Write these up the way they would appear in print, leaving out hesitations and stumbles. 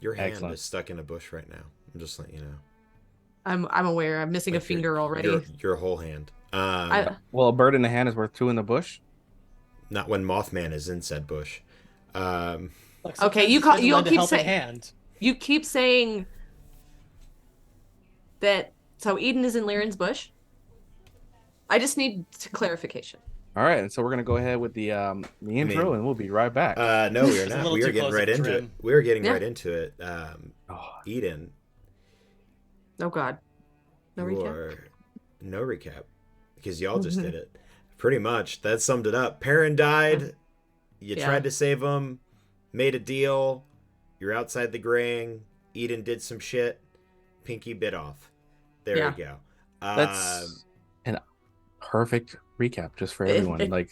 Your hand Excellent. is stuck in a bush right now. I'm just letting you know. I'm aware. I'm missing a Like finger your already. your whole hand. I Well, a bird in the hand is worth two in the bush. Not when Mothman is in said bush. Um, Like okay. sometimes it's good to You'll lend a keep helping saying hand. you keep saying that. So Eden is in Lyran's bush. I just need clarification. All right, and so we're gonna go ahead with the I intro, mean, and we'll be right back. no, we are It's a not. little We are too getting close to right the into it. trim. We are getting Yeah. right into it. Oh, Eden, Oh God. No you recap. are no recap because y'all just did it. Pretty much, that summed it up. Perrin died. You Yeah. tried to save him. Made a deal. You're outside the graying. Eden did some shit. Pinky bit off. There Yeah. you go. that's an perfect recap just for It, everyone. it, Like,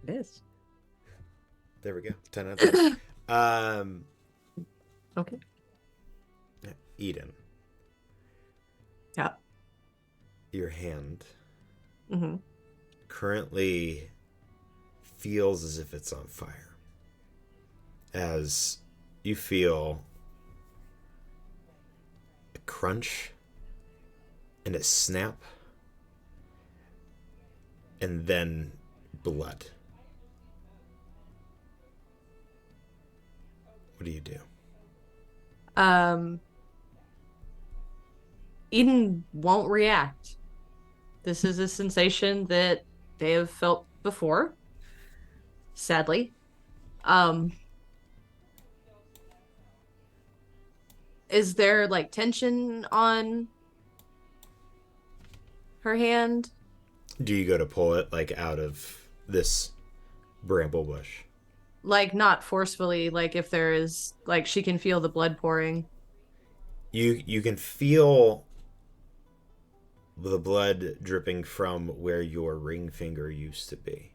it is. There we go. 10 out of 10. Um, Okay. Eden, Yeah. your hand Mm-hmm. currently feels as if it's on fire. As you feel a crunch and a snap, and then blood. What do you do? Um, Eden won't react. This is a sensation that they have felt before, sadly. Um, is there like tension on her hand? Do you go to pull it like out of this bramble bush? Like not forcefully, like if there is like she can feel the blood pouring. You can feel the blood dripping from where your ring finger used to be.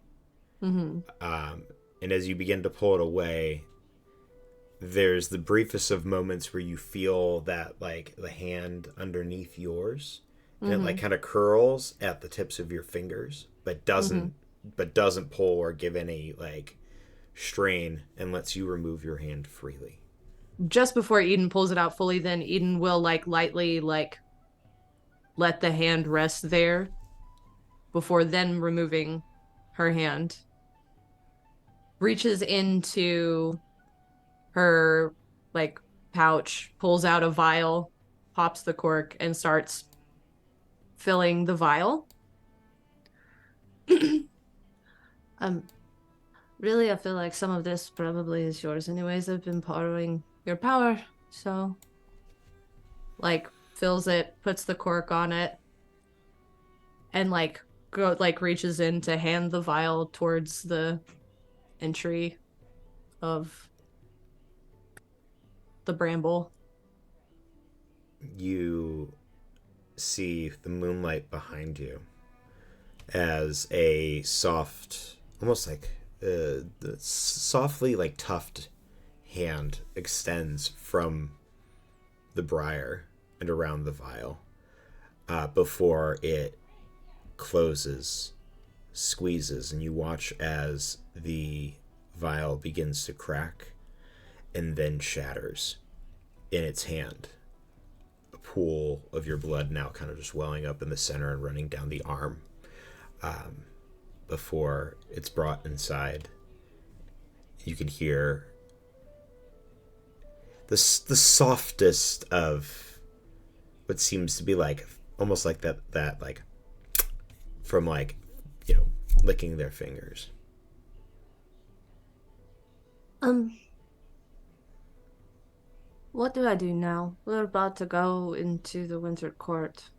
Mm-hmm. And as you begin to pull it away, there's the briefest of moments where you feel that like the hand underneath yours, and it like Mm-hmm. kind of curls at the tips of your fingers, Mm-hmm. but doesn't pull or give any like strain, and lets you remove your hand freely. Just before Eden pulls it out fully, then Eden will like lightly like let the hand rest there before then removing her hand. Reaches into her like pouch, pulls out a vial, pops the cork, and starts filling the vial. um, really, I feel like some of this probably is yours, anyways. I've been borrowing your power, so like fills it, puts the cork on it, and like reaches in to hand the vial towards the entry of the bramble. You see the moonlight behind you as a soft, almost like softly like tufted hand extends from the briar and around the vial before it closes, squeezes, and you watch as the vial begins to crack and then shatters in its hand. A pool of your blood now kind of just welling up in the center and running down the arm before it's brought inside. You can hear the softest of what seems to be like almost like that like from like licking their fingers. Um, what do I do now? We're about to go into the Winter Court,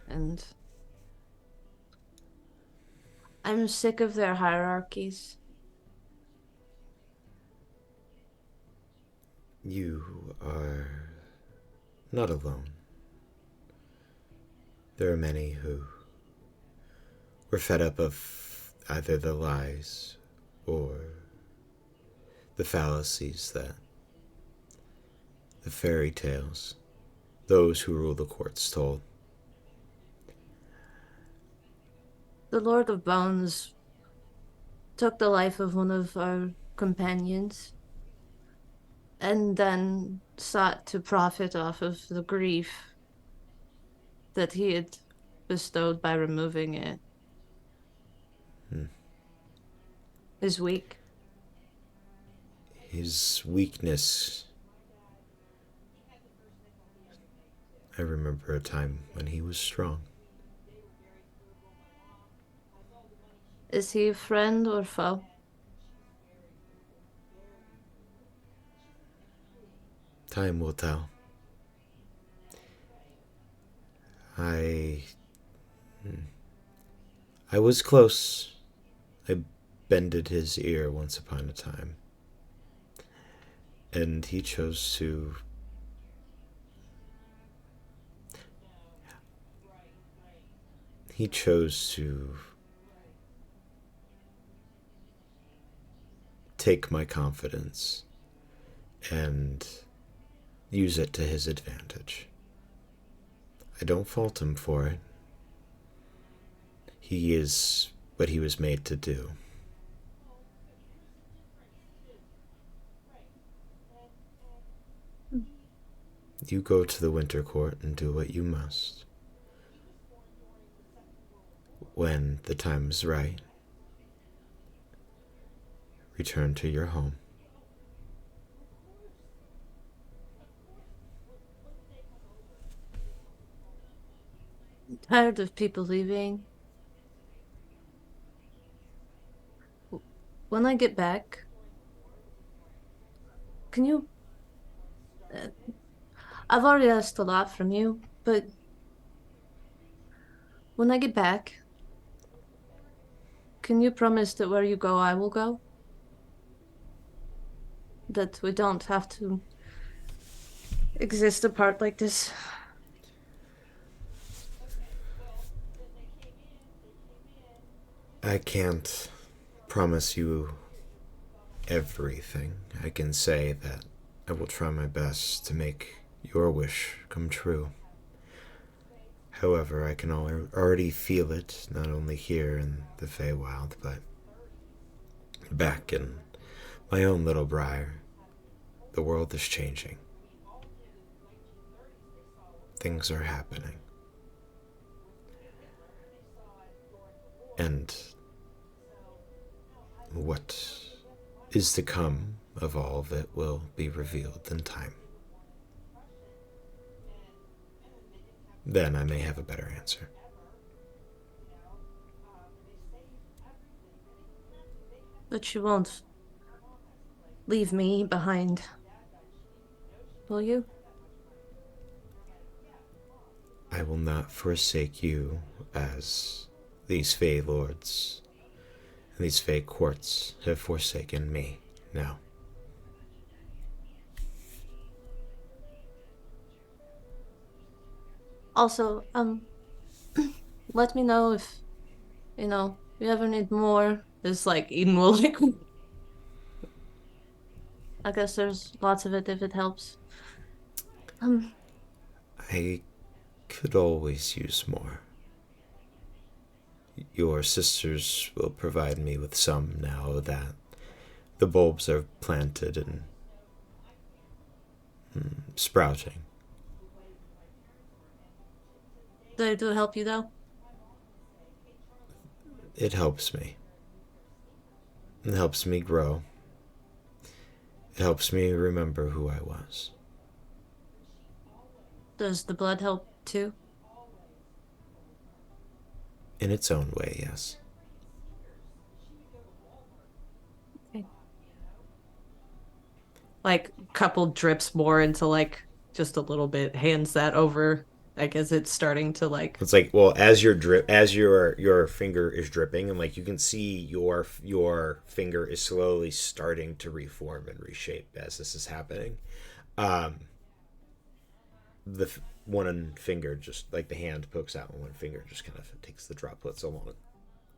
and I'm sick of their hierarchies. You are not alone. There are many who were fed up of either the lies or the fallacies that the fairy tales those who rule the courts told. The Lord of Bones took the life of one of our companions and then sought to profit off of the grief that he had bestowed by removing it. Is weak. His weakness. I remember a time when he was strong. Is he friend or foe? Time will tell. I was close. I bended his ear once upon a time. And he chose to take my confidence and use it to his advantage. I don't fault him for it. He is what he was made to do. You go to the Winter Court and do what you must. When the time is right, return to your home. I'm tired of people leaving. When I get back, can you... I've already asked a lot from you, but when I get back, can you promise that where you go, I will go? That we don't have to exist apart like this? I can't promise you everything. I can say that I will try my best to make your wish come true. However, I can already feel it, not only here in the Feywild, but back in my own little Briar. The world is changing. Things are happening. And what is to come of all of it will be revealed in time. Then I may have a better answer. But you won't leave me behind, will you? I will not forsake you as these Fey lords and these Fey courts have forsaken me. No. Also, let me know if, you ever need more. It's like Eden will like. I guess there's lots of it if it helps. I could always use more. Your sisters will provide me with some now that the bulbs are planted and sprouting. They do help you though. It helps me. It helps me grow. It helps me remember who I was. Does the blood help too? In its own way, yes. Okay. Like couple drips more into like just a little bit, hands that over. I guess it's starting to like. It's like, well, as your finger is dripping, and like you can see your finger is slowly starting to reform and reshape as this is happening. The one finger, just like the hand pokes out, and one finger just kind of takes the droplets along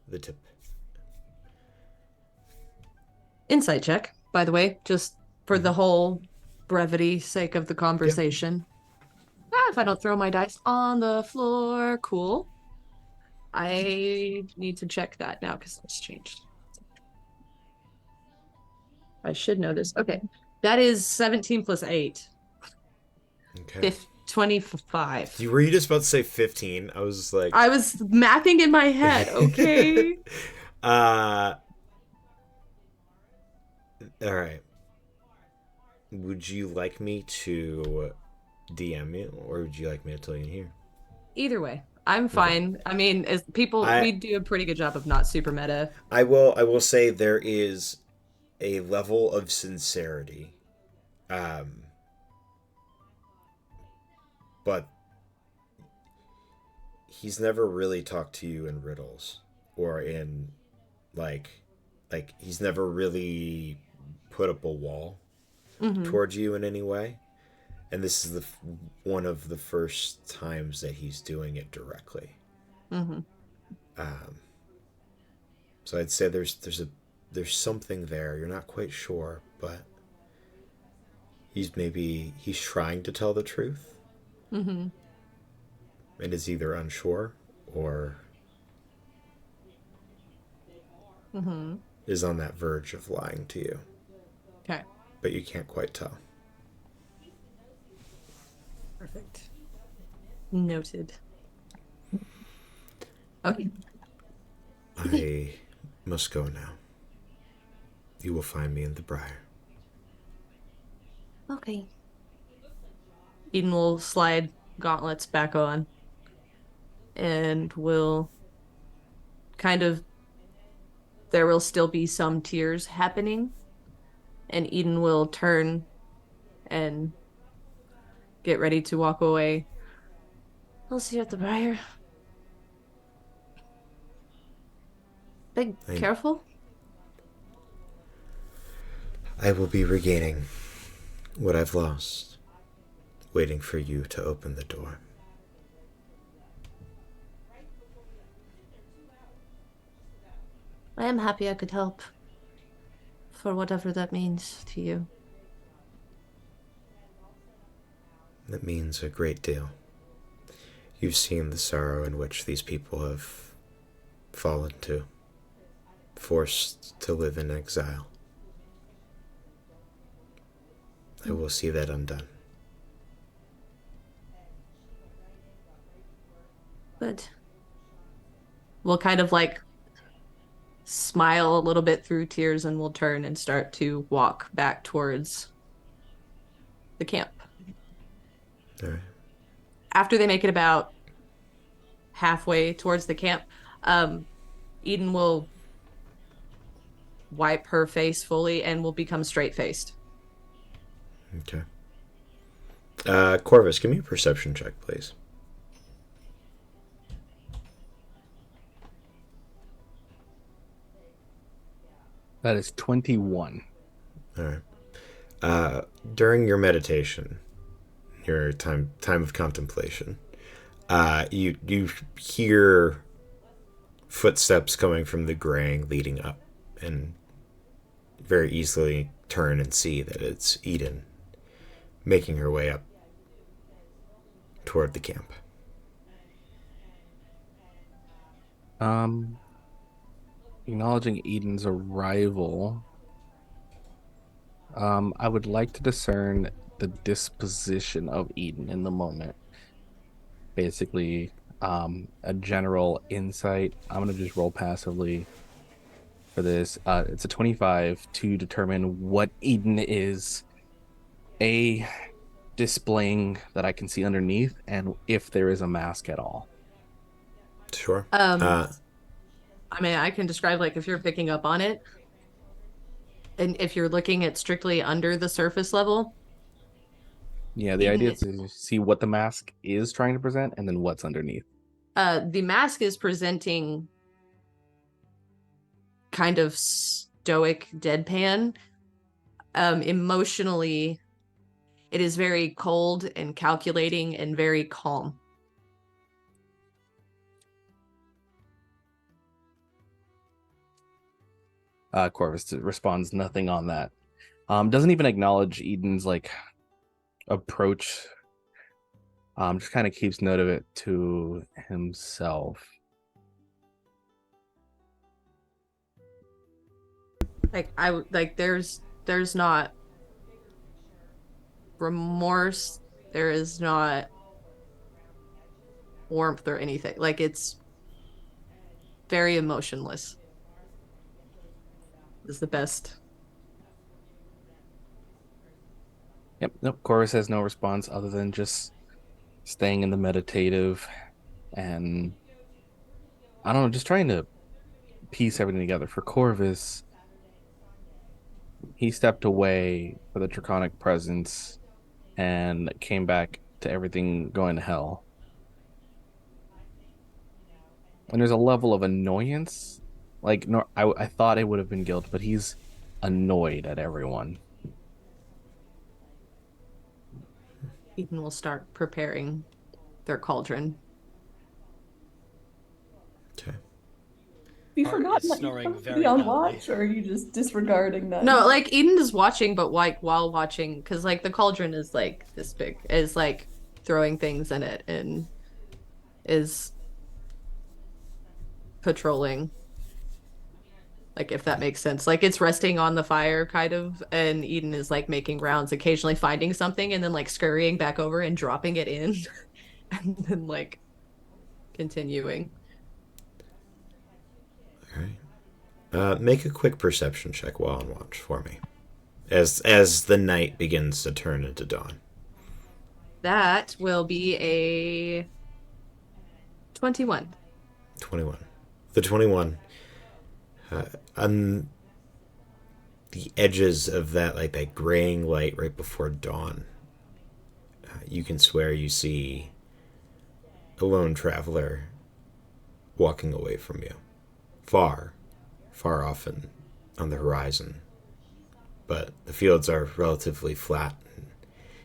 the tip. Insight check, by the way, just for the whole brevity sake of the conversation. If I don't throw my dice on the floor, cool. I need to check that now because it's changed. I should know this. Okay. That is 17 plus 8. Okay. 25. Were you just about to say 15? I was just like... I was mathing in my head. Okay. All right. Would you like me to DM you, or would you like me to tell you here? Either way, I'm fine. I mean, as people, we do a pretty good job of not super meta. I will say there is a level of sincerity, but he's never really talked to you in riddles or in like he's never really put up a wall towards you in any way, and this is one of the first times that he's doing it directly. So I'd say there's something there. You're not quite sure, but he's trying to tell the truth, and is either unsure or is on that verge of lying to you. Okay. But you can't quite tell. Perfect. Noted. Okay. I must go now. You will find me in the Briar. Okay. Eden will slide gauntlets back on and will there will still be some tears happening, and Eden will turn and get ready to walk away. I'll see you at the Briar. Careful. I will be regaining what I've lost, waiting for you to open the door. I am happy I could help, for whatever that means to you. That means a great deal. You've seen the sorrow in which these people have fallen to, forced to live in exile. I will see that undone. Good. We'll kind of smile a little bit through tears, and we'll turn and start to walk back towards the camp. All right. After they make it about halfway towards the camp, Eden will wipe her face fully and will become straight-faced. Okay. Corvus, give me a perception check, please. That is 21. All right. During your meditation, your time of contemplation, you hear footsteps coming from the graying leading up, and very easily turn and see that it's Eden making her way up toward the camp. Acknowledging Eden's arrival, I would like to discern the disposition of Eden in the moment. Basically, a general insight. I'm going to just roll passively for this. It's a 25 to determine what Eden is displaying that I can see underneath, and if there is a mask at all. Sure. I mean, I can describe if you're picking up on it, and if you're looking at strictly under the surface level. Yeah, the idea is to see what the mask is trying to present and then what's underneath. The mask is presenting kind of stoic deadpan. Emotionally, it is very cold and calculating and very calm. Corvus responds nothing on that. Doesn't even acknowledge Eden's approach. Just kind of keeps note of it to himself. There's not remorse, there is not warmth or anything. Like, it's very emotionless. Is the best. Yep. Nope. Corvus has no response other than just staying in the meditative and I don't know, just trying to piece everything together. For Corvus, he stepped away for the draconic presence and came back to everything going to hell. And there's a level of annoyance. Like, no, I thought it would have been guilt, but he's annoyed at everyone. Eden will start preparing their cauldron. Okay. You Art forgot is that snoring you're supposed to very be on loudly. watch, or are you just disregarding that? No, like Eden is watching, but like while watching, because like the cauldron is like this big, is like throwing things in it and is patrolling. Like, if that makes sense. Like, it's resting on the fire, kind of, and Eden is like making rounds, occasionally finding something and then like scurrying back over and dropping it in, and then like continuing. All right. Make a quick perception check while on watch for me, as the night begins to turn into dawn. That will be a 21. 21. The 21. On the edges of that, like that graying light right before dawn, you can swear you see a lone traveler walking away from you, far off on the horizon. But the fields are relatively flat. And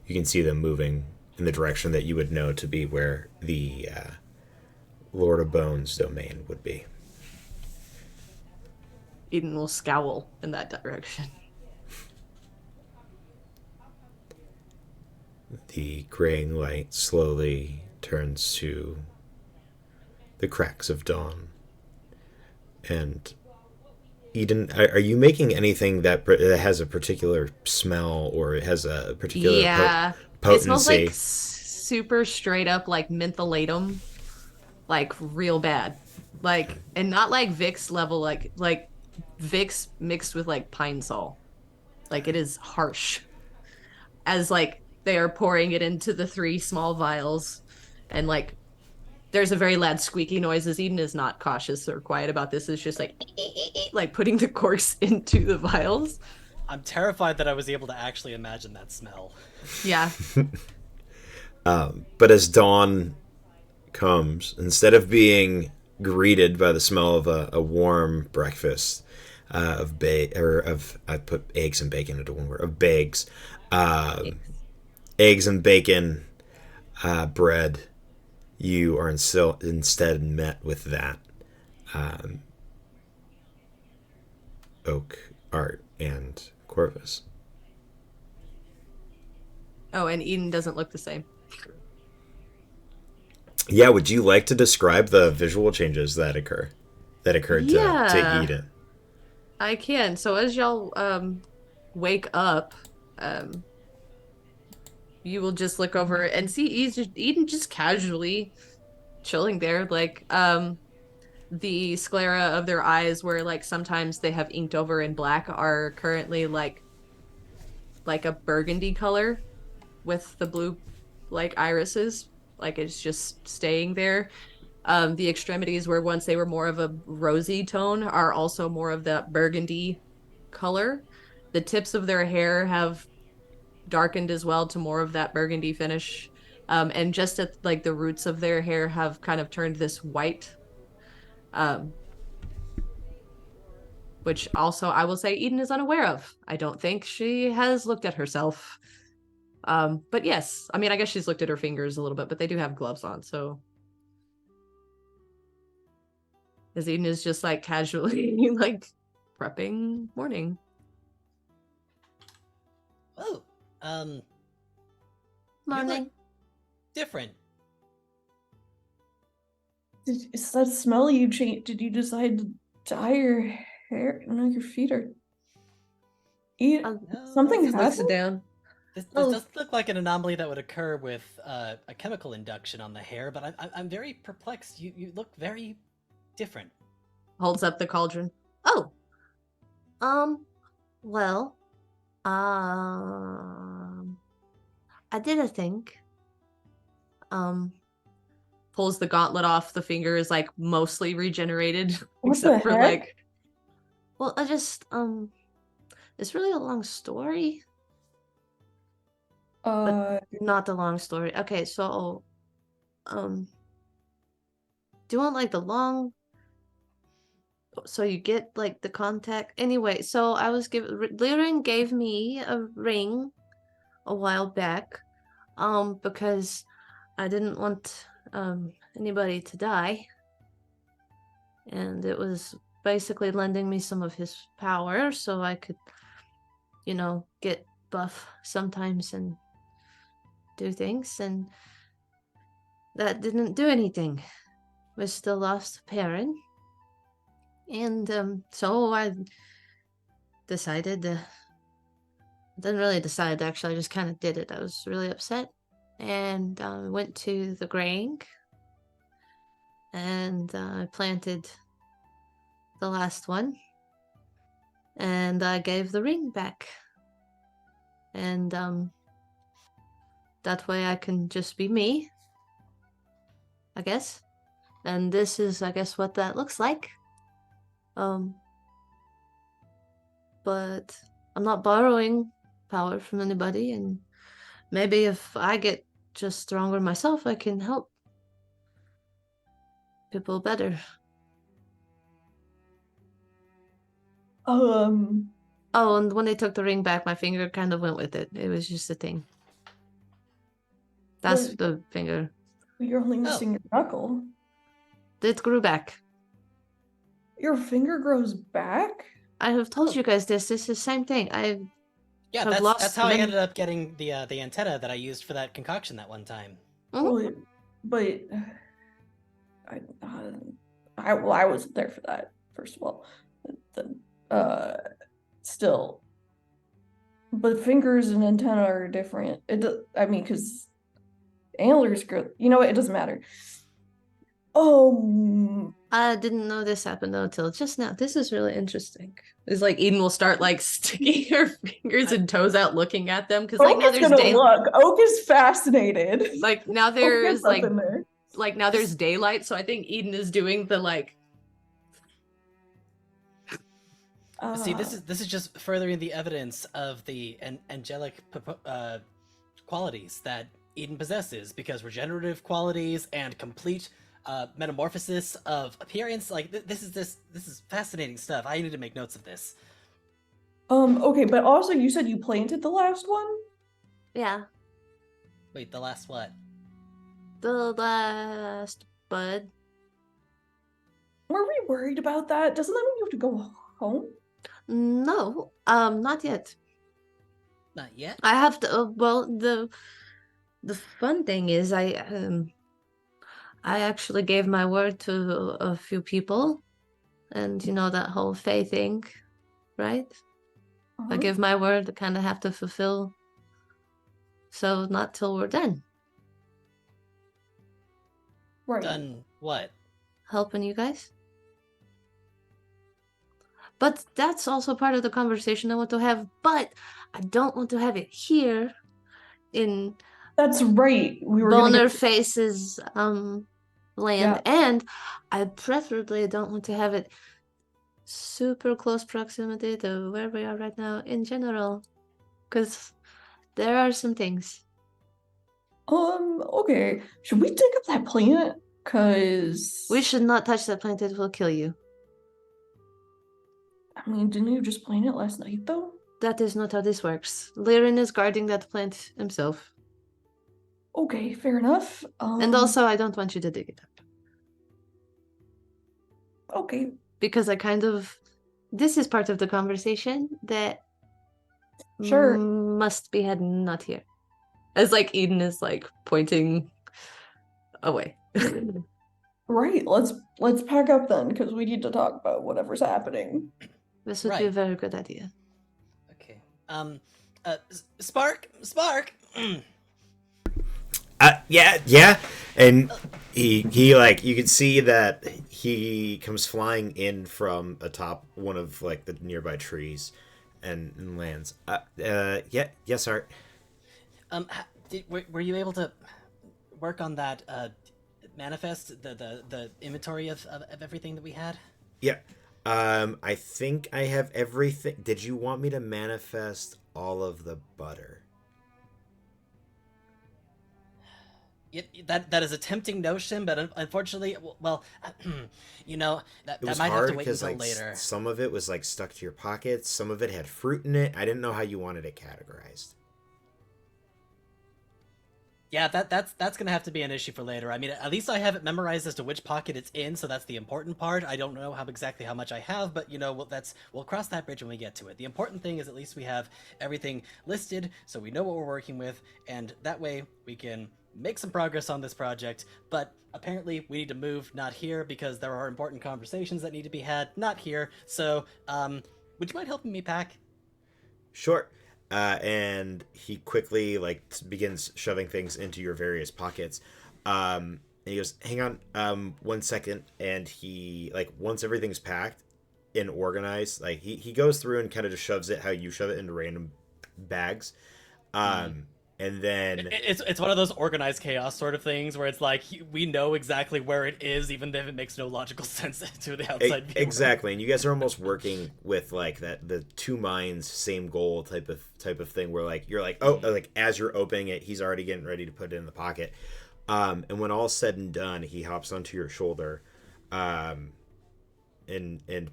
you can see them moving in the direction that you would know to be where the Lord of Bones domain would be. Eden will scowl in that direction. The graying light slowly turns to the cracks of dawn. And Eden, are you making anything that has a particular smell or it has a particular potency? It smells like super straight up like mentholatum, like real bad, like, and not like Vicks level, like Vicks mixed with like Pine Sol. Like, it is harsh. As like they are pouring it into the 3 small vials, and like there's a very loud squeaky noise as Eden is not cautious or quiet about this. It's just like putting the corks into the vials. I'm terrified that I was able to actually imagine that smell. Yeah. But as dawn comes, instead of being greeted by the smell of a warm breakfast I put eggs and bacon into one word, of bags, eggs and bacon, bread, you are instead met with that Oak, Art, and Corvus. Oh, and Eden doesn't look the same. Yeah, would you like to describe the visual changes that occurred to Eden? I can. So as y'all wake up, you will just look over and see Eden just casually chilling there. Like, the sclera of their eyes, where like sometimes they have inked over in black, are currently like a burgundy color with the blue like irises. Like, it's just staying there. The extremities, where once they were more of a rosy tone, are also more of that burgundy color. The tips of their hair have darkened as well to more of that burgundy finish. And just at like the roots of their hair have kind of turned this white. Which also I will say Eden is unaware of. I don't think she has looked at herself. But yes, I mean, I guess she's looked at her fingers a little bit, but they do have gloves on, so. As Eden is just like casually like prepping morning. Oh, Morning. You look different. Is that smell you changed? Did you decide to dye your hair? No, your feet are No, Something this looks happened? down. This Oh. doesn't look like an anomaly that would occur with a chemical induction on the hair, but I'm very perplexed. You look very different. Holds up the cauldron. Oh. Well, I did a thing. Pulls the gauntlet off. The finger is like mostly regenerated, What except the for heck? like. Well, I just it's really a long story, but not the long story. Okay, so do you want like the long? So you get like the contact. Anyway, so I was given. Liren gave me a ring a while back, because I didn't want anybody to die, and it was basically lending me some of his power so I could, get buff sometimes and do things, and that didn't do anything. We still lost Perrin, and so I decided to. Didn't really decide actually. I just kind of did it. I was really upset, and went to the graying, and I planted the last one, and I gave the ring back, and that way I can just be me, I guess. And this is, I guess, what that looks like. But I'm not borrowing power from anybody, and maybe if I get just stronger myself, I can help people better. Oh, and when they took the ring back, my finger kind of went with it. It was just a thing. That's But the finger. you're only missing your knuckle. It grew back. Your finger grows back? I have told you guys this. This is the same thing. Yeah, Have that's lost how I many- ended up getting the antenna that I used for that concoction that one time. Mhm. But I wasn't there for that. First of all, still, but fingers and antenna are different. Because antlers grow. You know what? It doesn't matter. I didn't know this happened until just now. This is really interesting. It's like Eden will start like sticking her fingers and toes out, looking at them because like now there's look. Oak is fascinated. Like now Oak there's gets up in there. like now there's daylight, so I think Eden is doing the like. See, this is just furthering the evidence of the angelic qualities that Eden possesses, because regenerative qualities and complete metamorphosis of appearance, like this is fascinating stuff. I need to make notes of this. Okay, but also you said you planted the last one? Yeah, Wait, the last what? the last bud. Were we worried about that? Doesn't that mean you have to go home? No, not yet. Not yet. I have to. Well, the fun thing is, I actually gave my word to a few people, and that whole Fae thing, right? I give my word, I kind of have to fulfill. So not till we're done. Right. Done what? Helping you guys. But that's also part of the conversation I want to have. But I don't want to have it here in That's right. We were Boner Face's land. Yeah. And I preferably don't want to have it super close proximity to where we are right now in general. Because there are some things. Okay. Should we dig up that plant? Cause We should not touch that plant, it will kill you. I mean, didn't you just plant it last night though? That is not how this works. Liren is guarding that plant himself. Okay, fair enough. And also, I don't want you to dig it up. Okay. Because this is part of the conversation that Sure. must be had not here. As like Eden is like pointing away. Right. Let's pack up then, because we need to talk about whatever's happening. This would be a very good idea. Okay. Spark. Yeah, and he like you can see that he comes flying in from atop one of like the nearby trees, and lands. Yeah, yes, Art. Were you able to work on that manifest, the inventory of everything that we had? Yeah, I think I have everything. Did you want me to manifest all of the butter? That is a tempting notion, but unfortunately, well, you know, It that was might have hard to wait because until like later. some of it was like stuck to your pockets, some of it had fruit in it. I didn't know how you wanted it categorized. Yeah, that's gonna have to be an issue for later. I mean, at least I have it memorized as to which pocket it's in, so that's the important part. I don't know exactly how much I have, but you know, we'll cross that bridge when we get to it. The important thing is at least we have everything listed, so we know what we're working with, and that way we can make some progress on this project. But apparently, we need to move, not here, because there are important conversations that need to be had, not here. So, would you mind helping me pack? Sure. And he quickly like begins shoving things into your various pockets. And he goes, "Hang on, 1 second." And he like once everything's packed and organized, like he goes through and kind of just shoves it how you shove it into random bags. And then It's one of those organized chaos sort of things where it's like we know exactly where it is, even if it makes no logical sense to the outside viewer. Exactly, and you guys are almost working with like that the two minds, same goal type of thing, where like you're like, oh, like as you're opening it, he's already getting ready to put it in the pocket. And when all's said and done, he hops onto your shoulder, and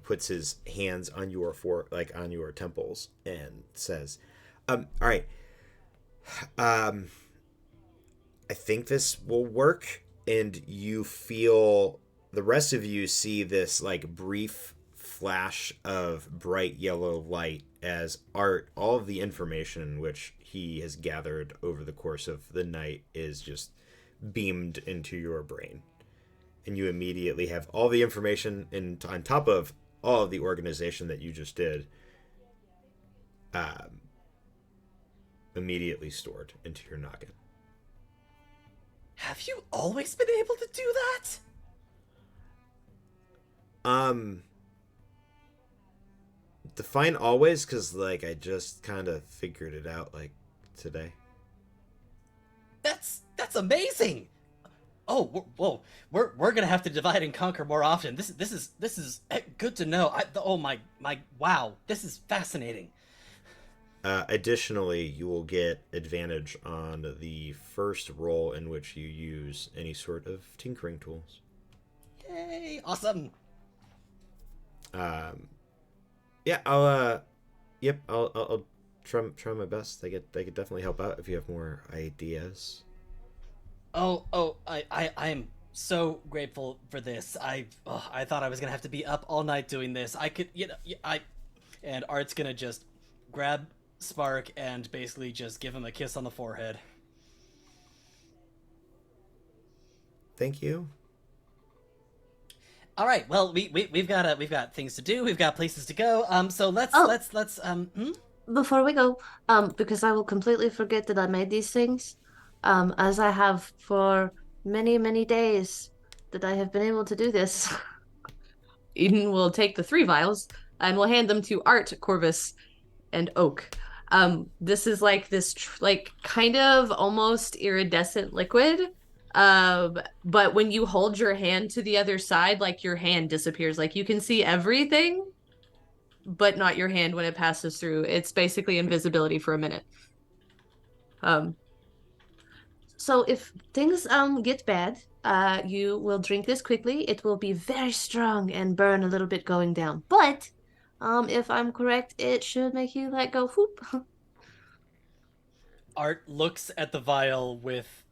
puts his hands on your on your temples and says, "All right. I think this will work." And you feel the rest of you see this like brief flash of bright yellow light as Art, all of the information which he has gathered over the course of the night is just beamed into your brain. And you immediately have all the information on top of all of the organization that you just did, immediately stored into your noggin. Have you always been able to do that? Define always, because like I just kind of figured it out like today. That's amazing. Oh, whoa! We're gonna have to divide and conquer more often. This is good to know. Oh my wow! This is fascinating. Additionally, you will get advantage on the first roll in which you use any sort of tinkering tools. Yay! Awesome. Yeah, I'll try my best. I could definitely help out if you have more ideas. I am so grateful for this. I thought I was gonna have to be up all night doing this. I could, and Art's gonna just grab Spark and basically just give him a kiss on the forehead. Thank you. All right. Well, we've got things to do. We've got places to go. So let's Before we go, because I will completely forget that I made these things, as I have for many, many days that I have been able to do this. Eden will take the 3 vials and will hand them to Art, Corvus, and Oak. This is like this like kind of almost iridescent liquid. But when you hold your hand to the other side, like your hand disappears. Like you can see everything, but not your hand when it passes through. It's basically invisibility for a minute. So if things get bad, you will drink this quickly. It will be very strong and burn a little bit going down. But if I'm correct, it should make you let go. Whoop. Art looks at the vial with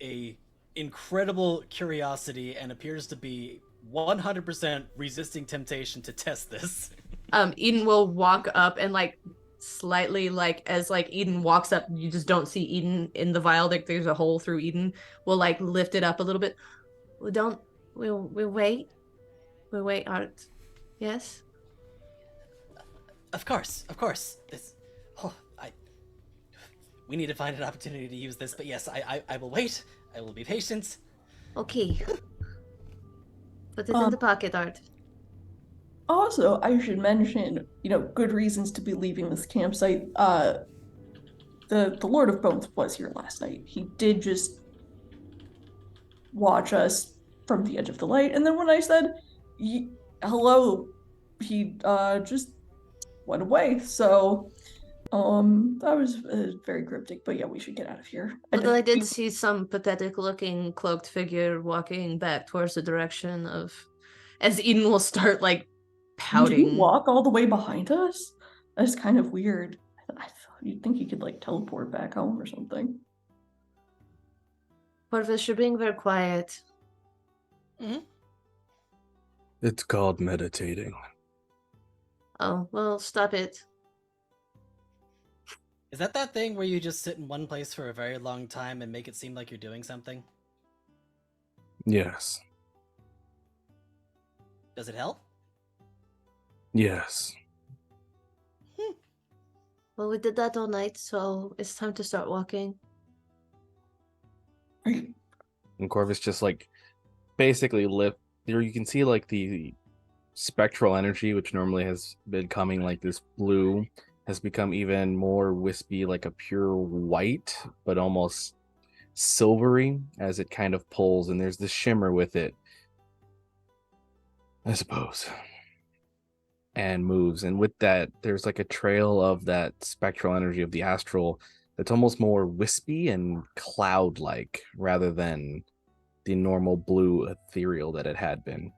a incredible curiosity and appears to be 100% resisting temptation to test this. Eden will walk up and like slightly like as like Eden walks up, you just don't see Eden in the vial. Like there's a hole through Eden. We'll like lift it up a little bit. We'll wait. We'll wait, Art. Yes? Of course. This, we need to find an opportunity to use this. But yes, I will wait. I will be patient. Okay. Put it in the pocket, Art. Also, I should mention, good reasons to be leaving this campsite. The Lord of Bones was here last night. He did just watch us from the edge of the light, and then when I said hello, he just went away. So that was very cryptic, but yeah, we should get out of here. Although I did see some pathetic looking cloaked figure walking back towards the direction of, as Eden will start like pouting. Did he walk all the way behind us? That's kind of weird. I thought you'd think he could like teleport back home or something. Corvus, you're being very quiet. Mm-hmm. It's called meditating. Oh, well, stop it. Is that thing where you just sit in one place for a very long time and make it seem like you're doing something? Yes. Does it help? Yes. Well, we did that all night, so it's time to start walking. And Corvus just like basically lift there. You can see like the spectral energy, which normally has been coming like this blue, has become even more wispy, like a pure white, but almost silvery as it kind of pulls, and there's this shimmer with it, I suppose, and moves. And with that, there's like a trail of that spectral energy of the astral that's almost more wispy and cloud-like rather than the normal blue ethereal that it had been.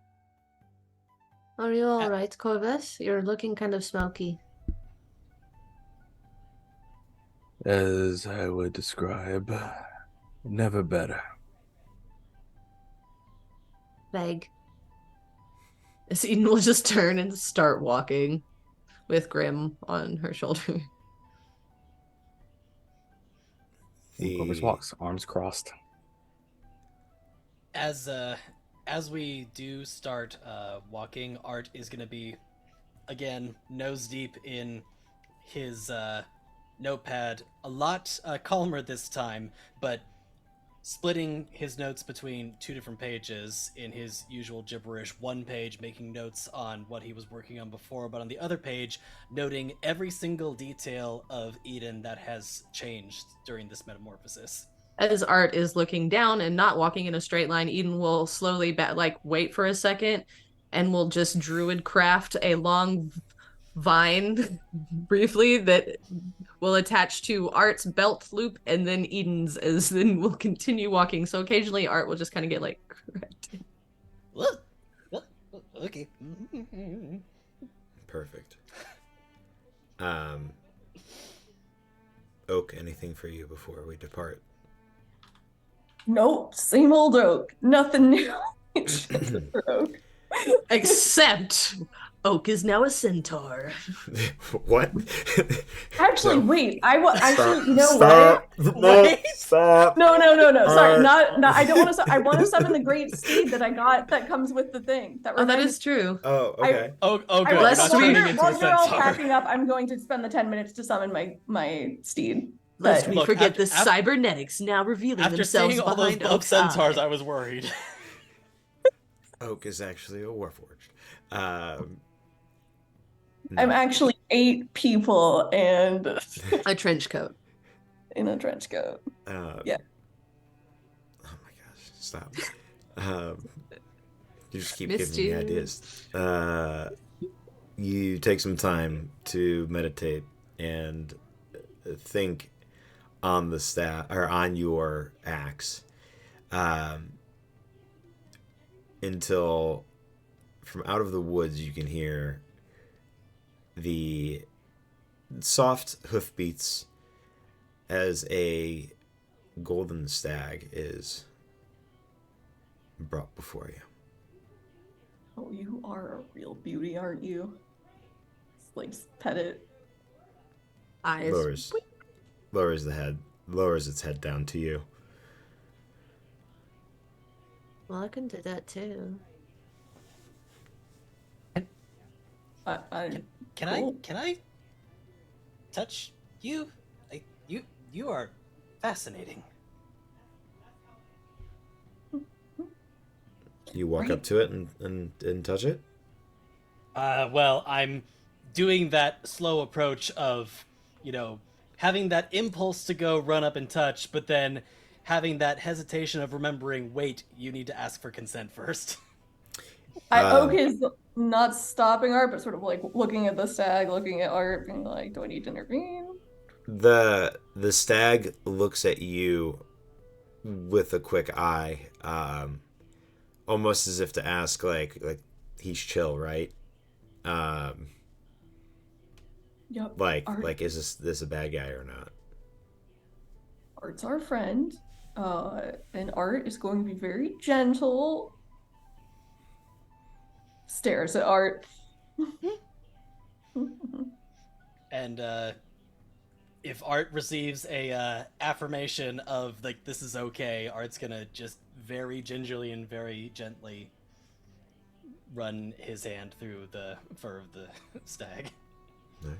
Are you all right, Corvus? You're looking kind of smoky. As I would describe, never better. Vague. As Eden will just turn and start walking with Grim on her shoulder. Corvus walks, arms crossed. As we do start walking, Art is going to be, again, nose deep in his notepad, a lot calmer this time, but splitting his notes between two different pages in his usual gibberish. One page making notes on what he was working on before, but on the other page noting every single detail of Eden that has changed during this metamorphosis. As Art is looking down and not walking in a straight line, Eden will slowly wait for a second and will just druid craft a long vine briefly that will attach to Art's belt loop and then Eden's, as then we'll continue walking. So occasionally Art will just kind of get like corrected. Okay. Perfect. Oak, anything for you before we depart? Nope, same old Oak. Nothing new. For Oak. Except Oak is now a centaur. What? Actually, wait. Actually, you know Stop. what? No, stop. No. Sorry, not. I don't want to. I want to summon the great steed that I got. That comes with the thing. That is true. Oh, okay. Good. Less We're not turning sweet. into a While you're all centaur. packing up, I'm going to spend the 10 minutes to summon my steed. Lest we Look, forget the after- cybernetics now revealing After themselves seeing all those behind bulk Oak's centaurs, eye. I was worried. Oak is actually a warforged. I'm actually 8 people and A trench coat. in a trench coat. Yeah. Oh my gosh, stop. You just keep Missed giving me you. ideas. You take some time to meditate and think on the staff or on your axe, until from out of the woods you can hear the soft hoofbeats as a golden stag is brought before you. Oh, you are a real beauty, aren't you? Just, like, pet it. Eyes. Lowers the head, lowers its head down to you. Well, I can do that too. I Can Cool. I touch you? You are fascinating. You walk up to it and touch it? Well, I'm doing that slow approach of, having that impulse to go run up and touch, but then having that hesitation of remembering, wait, you need to ask for consent first. Okay, so not stopping Art, but sort of like looking at the stag, looking at Art, being like, do I need to intervene? The stag looks at you with a quick eye, almost as if to ask, like he's chill, right? Yep. Like is this a bad guy or not? Art's our friend, and Art is going to be very gentle. Stares at Art. And if Art receives a affirmation of like this is okay, Art's gonna just very gingerly and very gently run his hand through the fur of the stag. Right.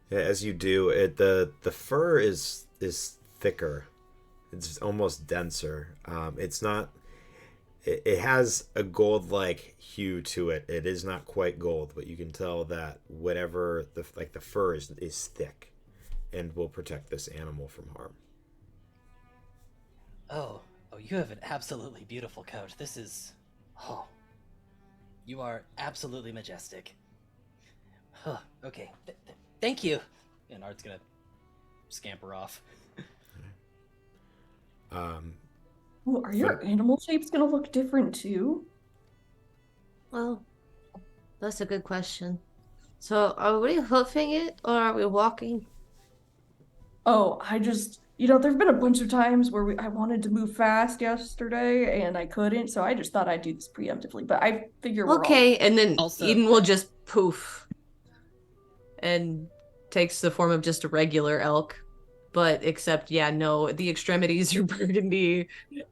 Yeah, as you do, the fur is thicker. It's almost denser. It's not. It has a gold-like hue to it. It is not quite gold, but you can tell that whatever the fur is thick, and will protect this animal from harm. Oh, you have an absolutely beautiful coat. This is, you are absolutely majestic. Huh, okay, thank you. And Art's gonna scamper off. Ooh, are your animal shapes gonna look different too? Well, that's a good question. So, are we hoofing it or are we walking? Oh, there've been a bunch of times where I wanted to move fast yesterday and I couldn't, so I just thought I'd do this preemptively. But I figure we're all Okay, and then Also- Eden will just poof and takes the form of just a regular elk. But except, yeah, no, the extremities are burgundy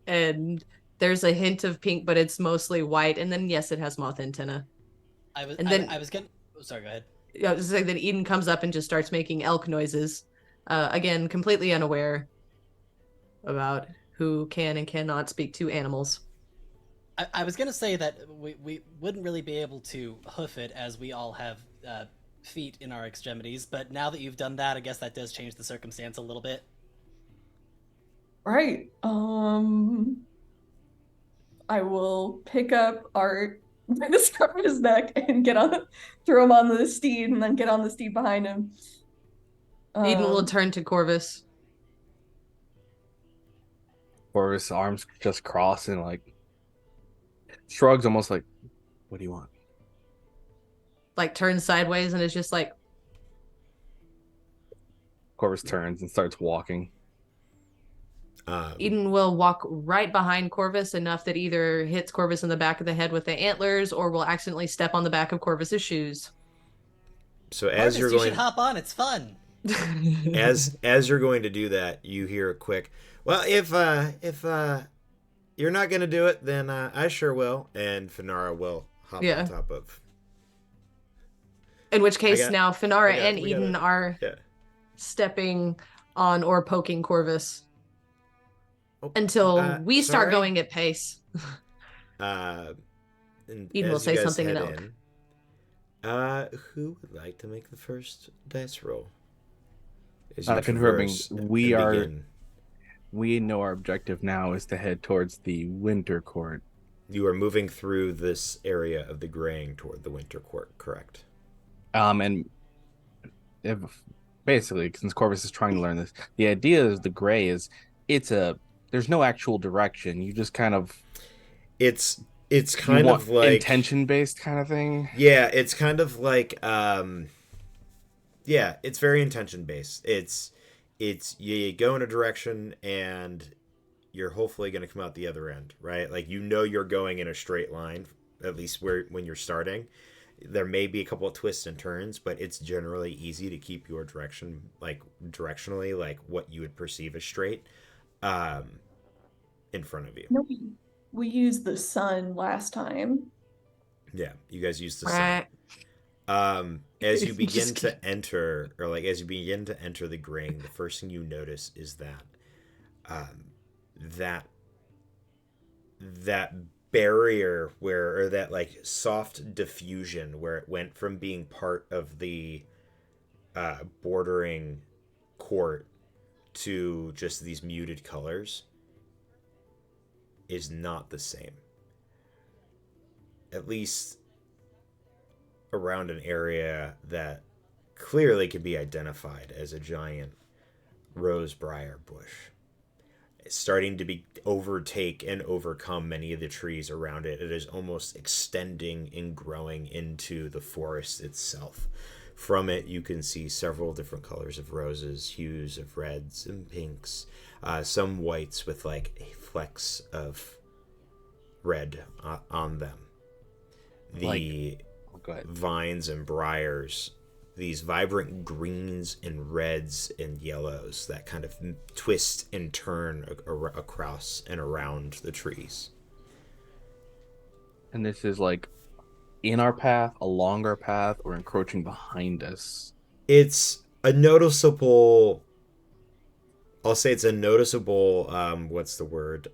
and there's a hint of pink, but it's mostly white. And then, yes, it has moth antenna. I was gonna. Oh, sorry, go ahead. Yeah, I was saying that Eden comes up and just starts making elk noises. Again, completely unaware about who can and cannot speak to animals. I was gonna say that we wouldn't really be able to hoof it as we all have feet in our extremities, but now that you've done that, I guess that does change the circumstance a little bit. right. I will pick up Art by the scruff of his neck and throw him on the steed, and then get on the steed behind him. Eden will turn to Corvus. Corvus' arms just cross and like shrugs, almost like, "What do you want?" Like turns sideways and is just like, Corvus turns and starts walking. Eden will walk right behind Corvus enough that either hits Corvus in the back of the head with the antlers or will accidentally step on the back of Corvus's shoes. So as Marcus, you're you going, should hop on. It's fun. as you're going to do that, you hear a quick, "Well, if you're not going to do it, then I sure will." And Finara will hop on top of. In which case, now Finara we and Eden are stepping on or poking Corvus until we start going at pace. And Eden will as you say guys something in head elk. Who would like to make the first dice roll? Confirming, begin. we know our objective now is to head towards the winter court. You are moving through this area of the graying toward the winter court, correct? And if, basically, since Corvus is trying to learn this, the idea is the gray is there's no actual direction. You just kind of it's kind of like intention based kind of thing. Yeah, it's kind of like it's very intention based. It's you go in a direction and you're hopefully going to come out the other end, right? Like you're going in a straight line, at least when you're starting. There may be a couple of twists and turns, but it's generally easy to keep your direction directionally like what you would perceive as straight in front of you. No, we used the sun last time. Yeah, you guys used the sun. As you begin Just to enter, or like as you begin to enter the grain, the first thing you notice is that that that barrier where, or that like soft diffusion where it went from being part of the bordering court to just these muted colors is not the same. At least around an area that clearly can be identified as a giant rose briar bush. It's starting to be overtake and overcome many of the trees around it. It is almost extending and growing into the forest itself. From it, you can see several different colors of roses, hues of reds and pinks, some whites with like flecks of red on them. The vines and briars, these vibrant greens and reds and yellows that kind of twist and turn across and around the trees. And this is like in our path, along our path, or encroaching behind us? It's a noticeable, I'll say it's a noticeable, what's the word?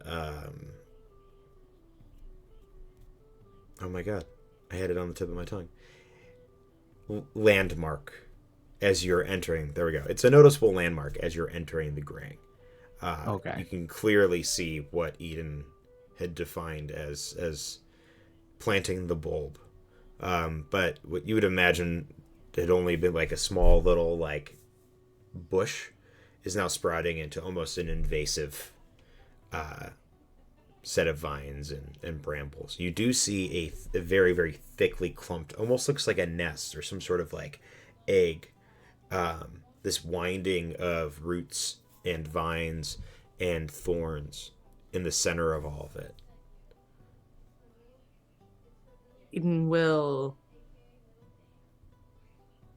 Oh my god, I had it on the tip of my tongue. Landmark as you're entering. There we go. It's a noticeable landmark as you're entering the grain. Okay. You can clearly see what Eden had defined as planting the bulb. But what you would imagine had only been like a small little like bush is now sprouting into almost an invasive set of vines and brambles. You do see a very, very thickly clumped, almost looks like a nest or some sort of like egg. This winding of roots and vines and thorns in the center of all of it. Eden will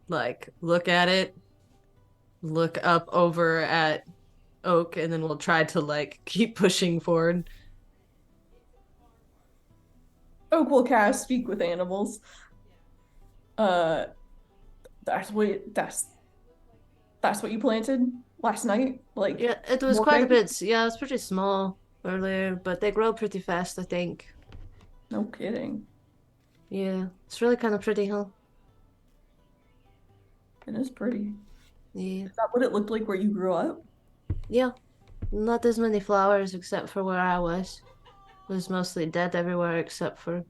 like look at it, look up over at Oak, and then we'll try to like keep pushing forward. Oak will cast Speak with Animals. That's what you planted last night? Like, Yeah, it was quite a morning? bit. Yeah, it was pretty small earlier, but they grow pretty fast, I think. No kidding. Yeah, it's really kind of pretty, huh? It is pretty. Yeah. Is that what it looked like where you grew up? Yeah, not as many flowers except for where I was. It was mostly dead everywhere except for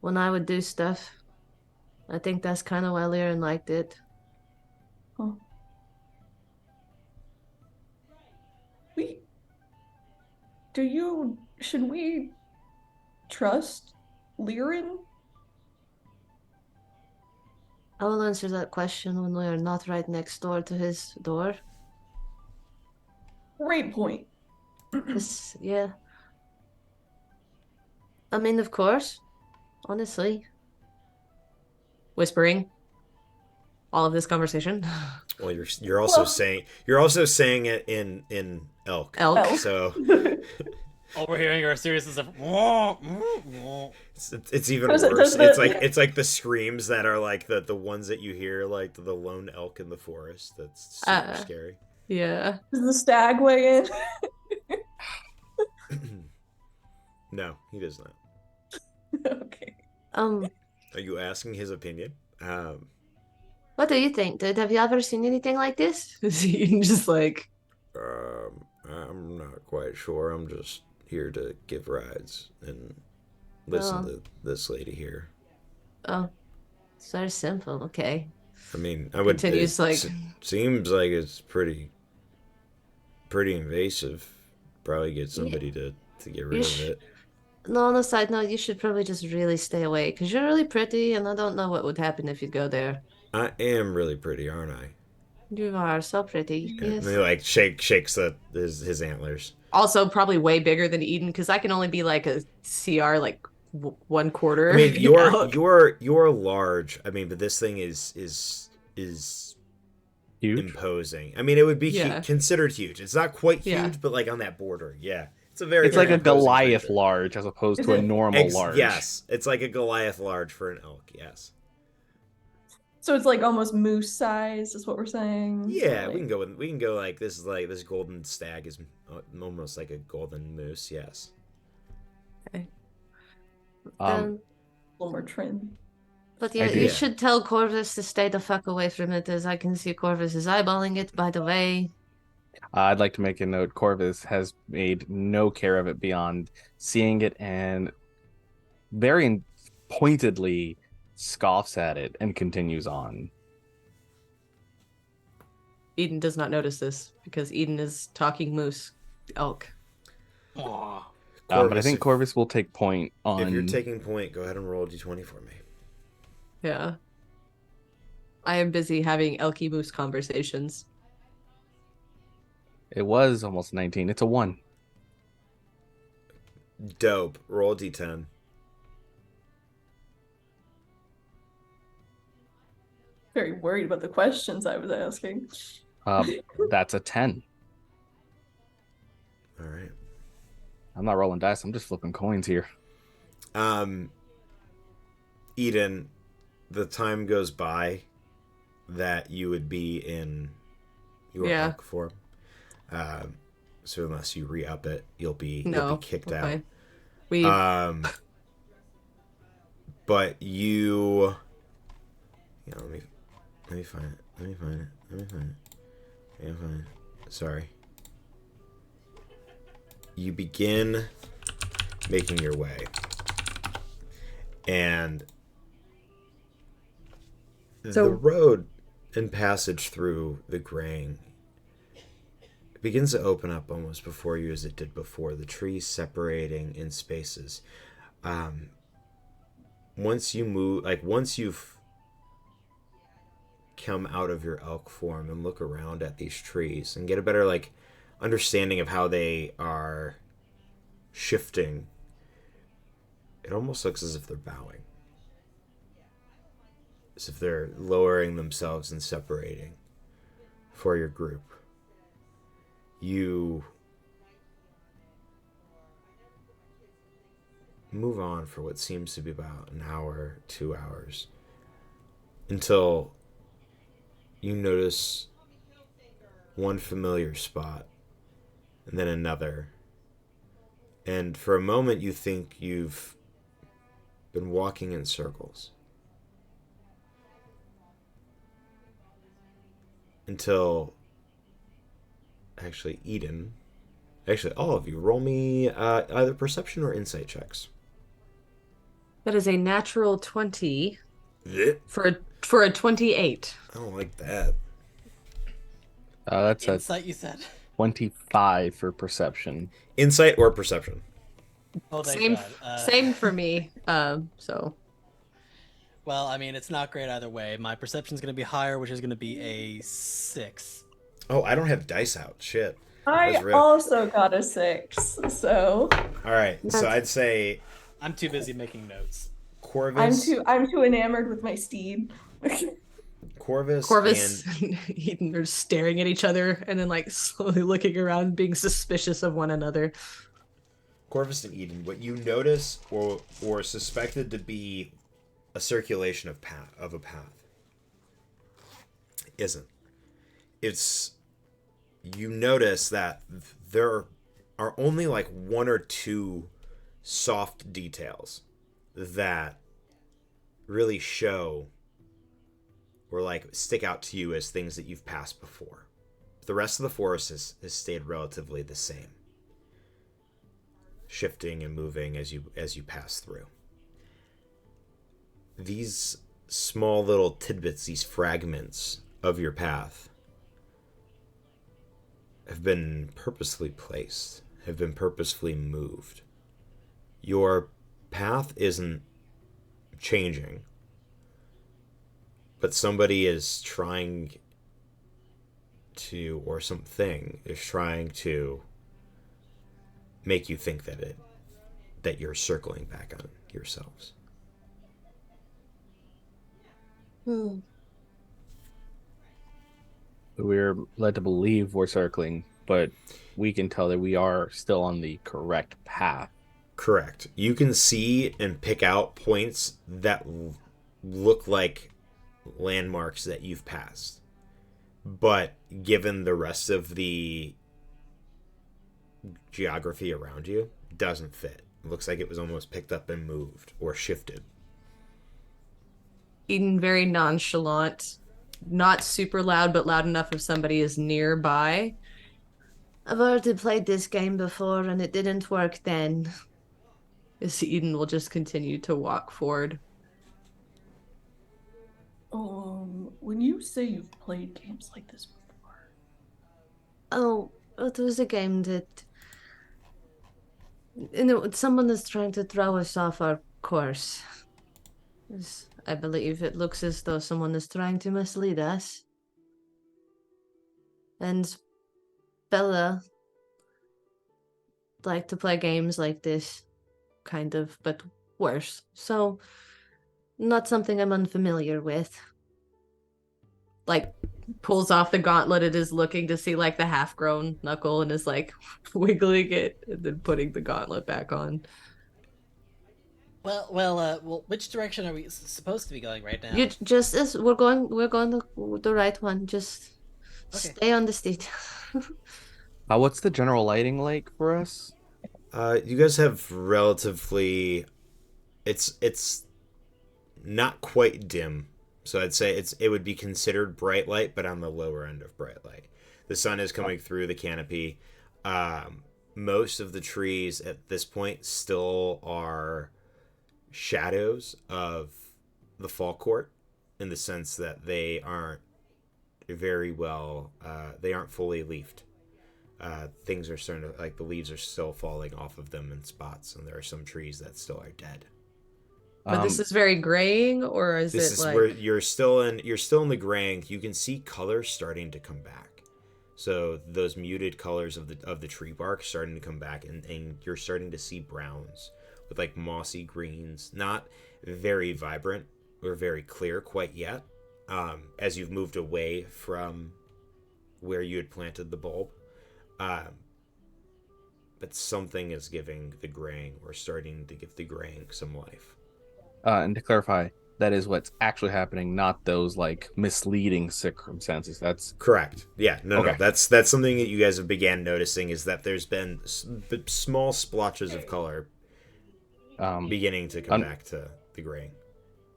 when I would do stuff. I think that's kind of why Lyran liked it. Huh. Should we trust Lyran? I will answer that question when we are not right next door to his door. Great point. Yeah. I mean, of course. Honestly. Whispering. All of this conversation. Well, you're also saying it in elk. Elk. So All we're hearing are a series of it's even Does worse. it- It's like the screams that are like the ones that you hear like the lone elk in the forest. That's super scary. Yeah. Does the stag weigh in? No, he does not. Okay. Are you asking his opinion? What do you think, dude? Have you ever seen anything like this? Just like, I'm not quite sure. I'm just here to give rides and listen to this lady here. oh, it's very simple. Okay. I mean, I would. Continues, like- seems like it's pretty invasive. Probably get somebody to get rid of it. No, on a side note, you should probably just really stay away because you're really pretty, and I don't know what would happen if you go there. I am really pretty, aren't I? You are so pretty. And Yes. he like shakes his antlers. Also, probably way bigger than Eden because I can only be like a CR like 1/4. I mean, elk. you're large. I mean, but this thing is Huge. imposing. I mean, it would be Yeah. considered huge. It's not quite huge, Yeah. but like on that border. Yeah, it's a very. It's like very a imposing Goliath creature. large as opposed Is to a it- normal large. Yes, it's like a Goliath large for an elk. Yes. So it's like almost moose size, is what we're saying. Yeah, so, we can go like this golden stag is almost like a golden moose. Yes. Okay. Um, a little more trim. But I yeah, do. you should tell Corvus to stay the fuck away from it, as I can see Corvus is eyeballing it, by the way. I'd like to make a note. Corvus has made no care of it beyond seeing it and very pointedly scoffs at it and continues on. Eden does not notice this because Eden is talking moose, elk. Aw. But I think Corvus will take point on. If you're taking point, go ahead and roll a d20 for me. Yeah. I am busy having elky moose conversations. It was almost 19. It's a 1. Dope. Roll a d10. Very worried about the questions I was asking. That's a 10. All right. I'm not rolling dice. I'm just flipping coins here. Eden, the time goes by that you would be in your elk form. So unless you re-up it, you'll be kicked out. Fine. We but you let me find it. Let me find it. Sorry. You begin making your way. And the road and passage through the graying begins to open up almost before you as it did before, the trees separating in spaces. Once you've come out of your elk form and look around at these trees and get a better understanding of how they are shifting, it almost looks as if they're bowing, as if they're lowering themselves and separating for your group. You move on for what seems to be about an hour, 2 hours, until you notice one familiar spot and then another. And for a moment you think you've been walking in circles. Until Eden, all of you, roll me either perception or insight checks. That is a natural 20 Blech. for a 28. I don't like that. That's Insight, you said? 25 for perception. Insight or perception? Oh, thank Same God. same for me. So Well, I mean, it's not great either way. My perception's going to be higher, which is going to be a 6. Oh, I don't have dice out. Shit. I That's real. also got a 6, so All right, so I'd say I'm too busy making notes. Corvus. I'm too enamored with my steed. Corvus and Eden are staring at each other and then slowly looking around, being suspicious of one another. Corvus and Eden, what you notice or suspected to be a circulation of a path isn't. It's, you notice that there are only 1 or 2 soft details that really show or stick out to you as things that you've passed before. The rest of the forest has stayed relatively the same, shifting and moving as you pass through. These small little tidbits, these fragments of your path, have been purposefully placed, have been purposefully moved. Your path isn't changing, but somebody is trying to, or something is trying to make you think that you're circling back on yourselves. We're led to believe we're circling, but we can tell that we are still on the correct path. Correct. You can see and pick out points that look like landmarks that you've passed. But given the rest of the geography around you, it doesn't fit. It looks like it was almost picked up and moved or shifted. Eden, very nonchalant, not super loud, but loud enough if somebody is nearby. I've already played this game before and it didn't work then. As Eden will just continue to walk forward. When you say you've played games like this before, Oh, it was a game that someone is trying to throw us off our course. I believe it looks as though someone is trying to mislead us. And Bella liked to play games like this, kind of, but worse. So, not something I'm unfamiliar with. Like, pulls off the gauntlet and is looking to see, like, the half-grown knuckle and is, like, wiggling it and then putting the gauntlet back on. Well, which direction are we supposed to be going right now? You just as we're going the right one. Just stay on the seat. What's the general lighting like for us? You guys have relatively... It's not quite dim. So I'd say it would be considered bright light, but on the lower end of bright light. The sun is coming through the canopy. Most of the trees at this point still are shadows of the fall court, in the sense that they aren't very well, they aren't fully leafed. Things are starting to, like, the leaves are still falling off of them in spots, and there are some trees that still are dead. But this is very graying, or is this it is like... where you're still in the graying. You can see color starting to come back. So those muted colors of the tree bark starting to come back, and you're starting to see browns with, like, mossy greens, not very vibrant or very clear quite yet, as you've moved away from where you had planted the bulb. But something is giving the graying, or starting to give the graying some life. And to clarify, that is what's actually happening, not those like misleading circumstances. That's correct. Yeah, no, okay. No, that's something that you guys have began noticing, is that there's been small splotches of color beginning to come back to the graying.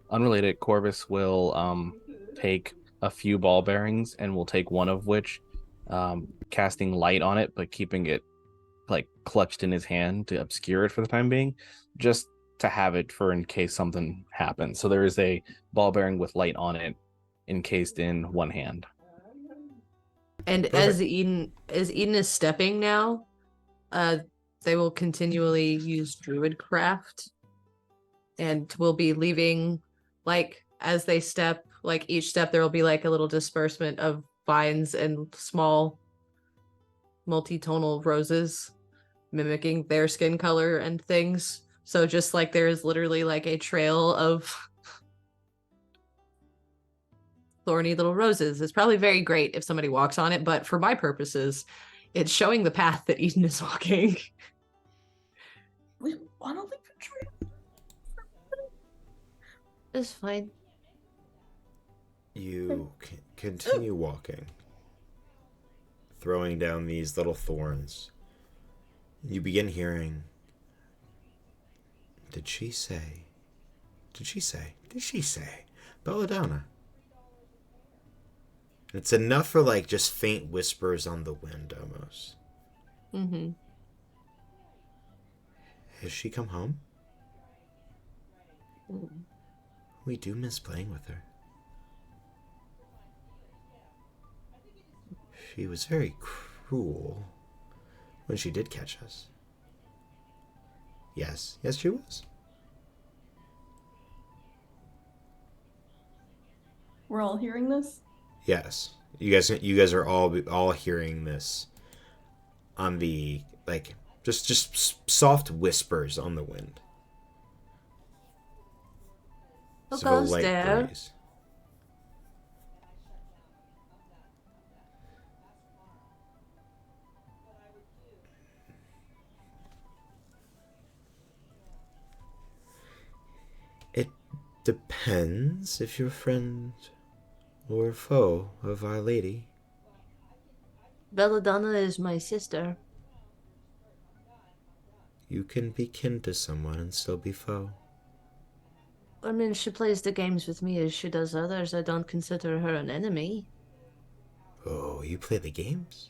Unrelated, Corvus will take a few ball bearings, and will take one of which, casting light on it, but keeping it like clutched in his hand to obscure it for the time being, just to have it for in case something happens. So there is a ball bearing with light on it encased in one hand. And Perfect. as Eden is stepping now, they will continually use druidcraft, and will be leaving, like, as they step, like, each step there will be like a little disbursement of vines and small multi-tonal roses mimicking their skin color and things. So just like there is literally like a trail of thorny little roses. It's probably very great if somebody walks on it, but for my purposes, it's showing the path that Eden is walking. we want to leave a tree. It's fine. You continue walking, throwing down these little thorns. You begin hearing, Did she say? Belladonna. It's enough for, like, just faint whispers on the wind, almost. Mm-hmm. Has she come home? We do miss playing with her. She was very cruel when she did catch us. Yes, she was. We're all hearing this? Yes. You guys are all hearing this on the, like, just soft whispers on the wind. Who Sort of a goes light there? breeze. It depends if your friend or foe of Our Lady. Belladonna is my sister. You can be kin to someone and still be foe. I mean, she plays the games with me as she does others. I don't consider her an enemy. Oh, you play the games?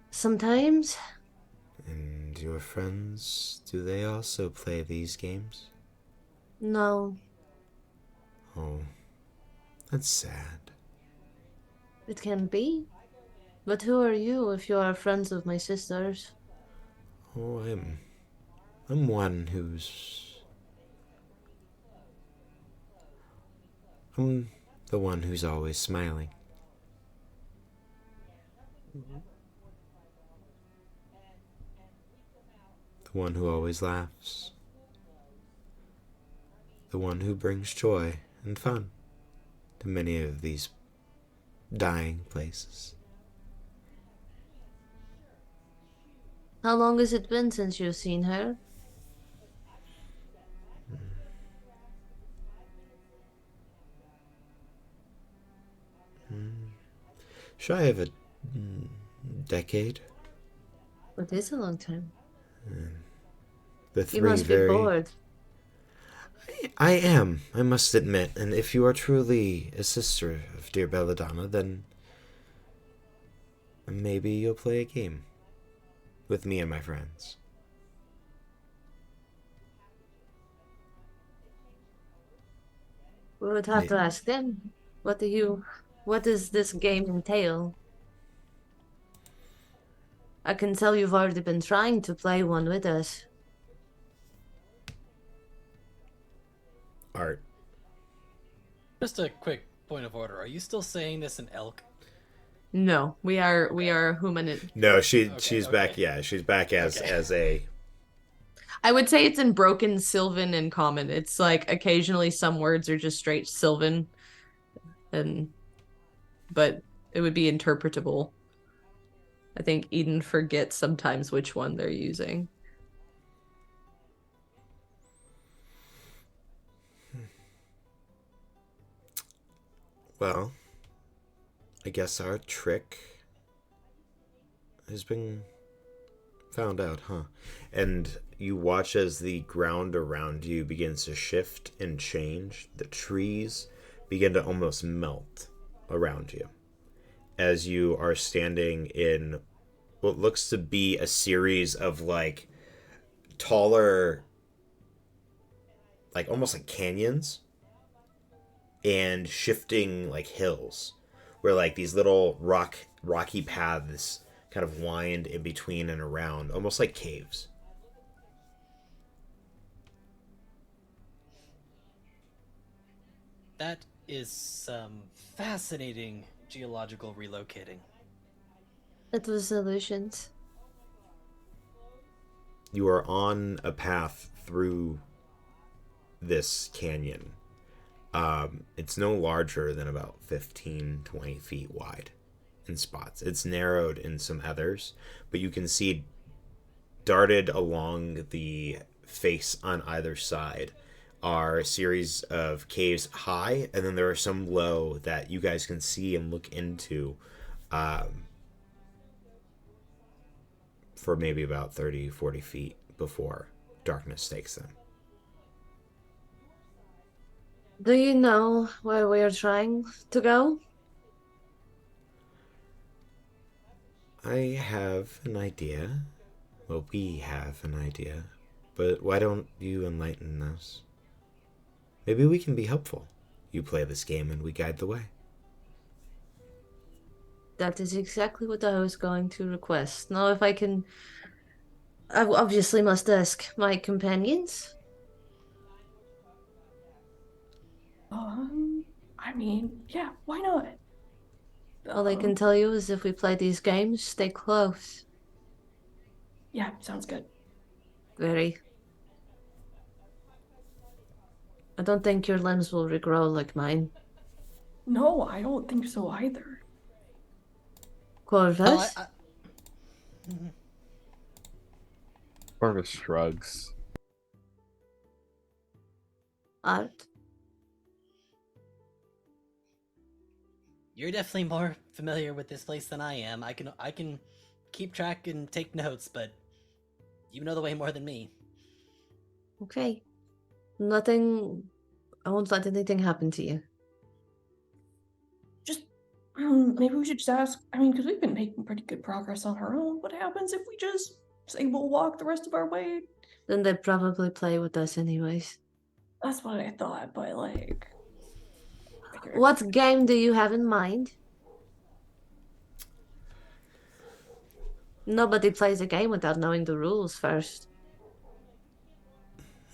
Sometimes. And your friends, do they also play these games? No, Oh, that's sad. it can be. But who are you if you are friends of my sisters? Oh, I'm one I'm the one who's always smiling. The one who always laughs. The one who brings joy and fun to many of these dying places. How long has it been since you've seen her? Shy of a decade. It is a long time. The You three must be bored. I am, I must admit, and if you are truly a sister of dear Belladonna, then maybe you'll play a game with me and my friends. We would have to ask them. What does this game entail? I can tell you've already been trying to play one with us. Art. Just a quick point of order. Are you still saying this in elk? No, we are human. No, she's okay. back. Yeah, she's back as a. I would say it's in broken Sylvan and common. It's like occasionally some words are just straight Sylvan, but it would be interpretable. I think Eden forgets sometimes which one they're using. Well, I guess our trick has been found out, huh? And you watch as the ground around you begins to shift and change. The trees begin to almost melt around you as you are standing in what looks to be a series of like taller, like almost like canyons and shifting like hills where like these little rocky paths kind of wind in between and around, almost like caves. That is some fascinating geological relocating. It was solutions. You are on a path through this canyon. It's no larger than about 15-20 feet wide in spots. It's narrowed in some others, but you can see darted along the face on either side are a series of caves high, and then there are some low that you guys can see and look into for maybe about 30-40 feet before darkness takes them. Do you know where we are trying to go? I have an idea. Well, we have an idea. But why don't you enlighten us? Maybe we can be helpful. You play this game and we guide the way. That is exactly what I was going to request. Now, if I can... I obviously must ask my companions. I mean, yeah, why not? All I can tell you is if we play these games, stay close. Yeah, sounds good. Very. I don't think your limbs will regrow like mine. No, I don't think so either. Corvus? Corvus shrugs. Art? You're definitely more familiar with this place than I am. I can keep track and take notes, but you know the way more than me. Okay. Nothing. I won't let anything happen to you. Just maybe we should just ask. I mean, because we've been making pretty good progress on our own. What happens if we just say we'll walk the rest of our way? Then they'd probably play with us anyways. That's what I thought, but like. What game do you have in mind? Nobody plays a game without knowing the rules first.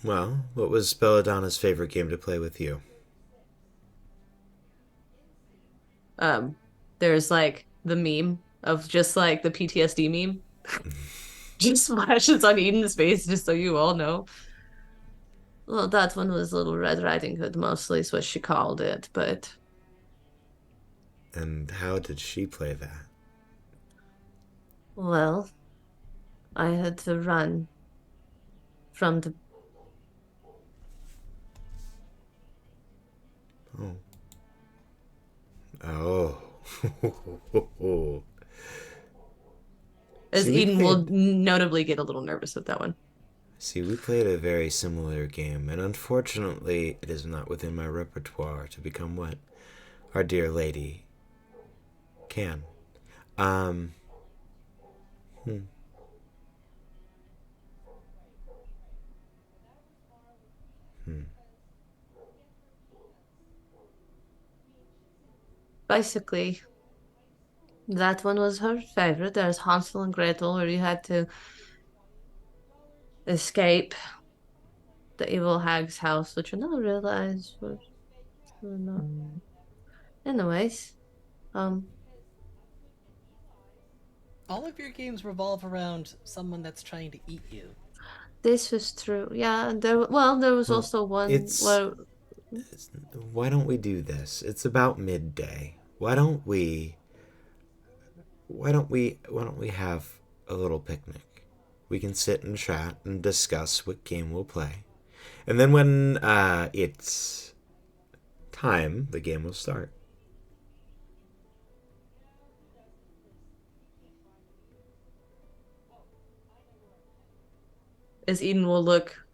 Well, what was Belladonna's favorite game to play with you? There's like the meme of just like the PTSD meme. Just flashes on Eden's face just so you all know. Well, that one was Little Red Riding Hood mostly is what she called it, but... And how did she play that? Well, I had to run from the... Oh. Oh. As See, Eden will notably get a little nervous with that one. See, we played a very similar game, and unfortunately, it is not within my repertoire to become what our dear lady can. Basically, that one was her favorite. There's Hansel and Gretel, where you had to escape the evil hag's house, which you now realize was not. Anyways, All of your games revolve around someone that's trying to eat you. this was true. Yeah, there was also one where... Why don't we do this? It's about midday. Why don't we have a little picnic? We can sit and chat and discuss what game we'll play. And then when it's time, the game will start. As Eden will look.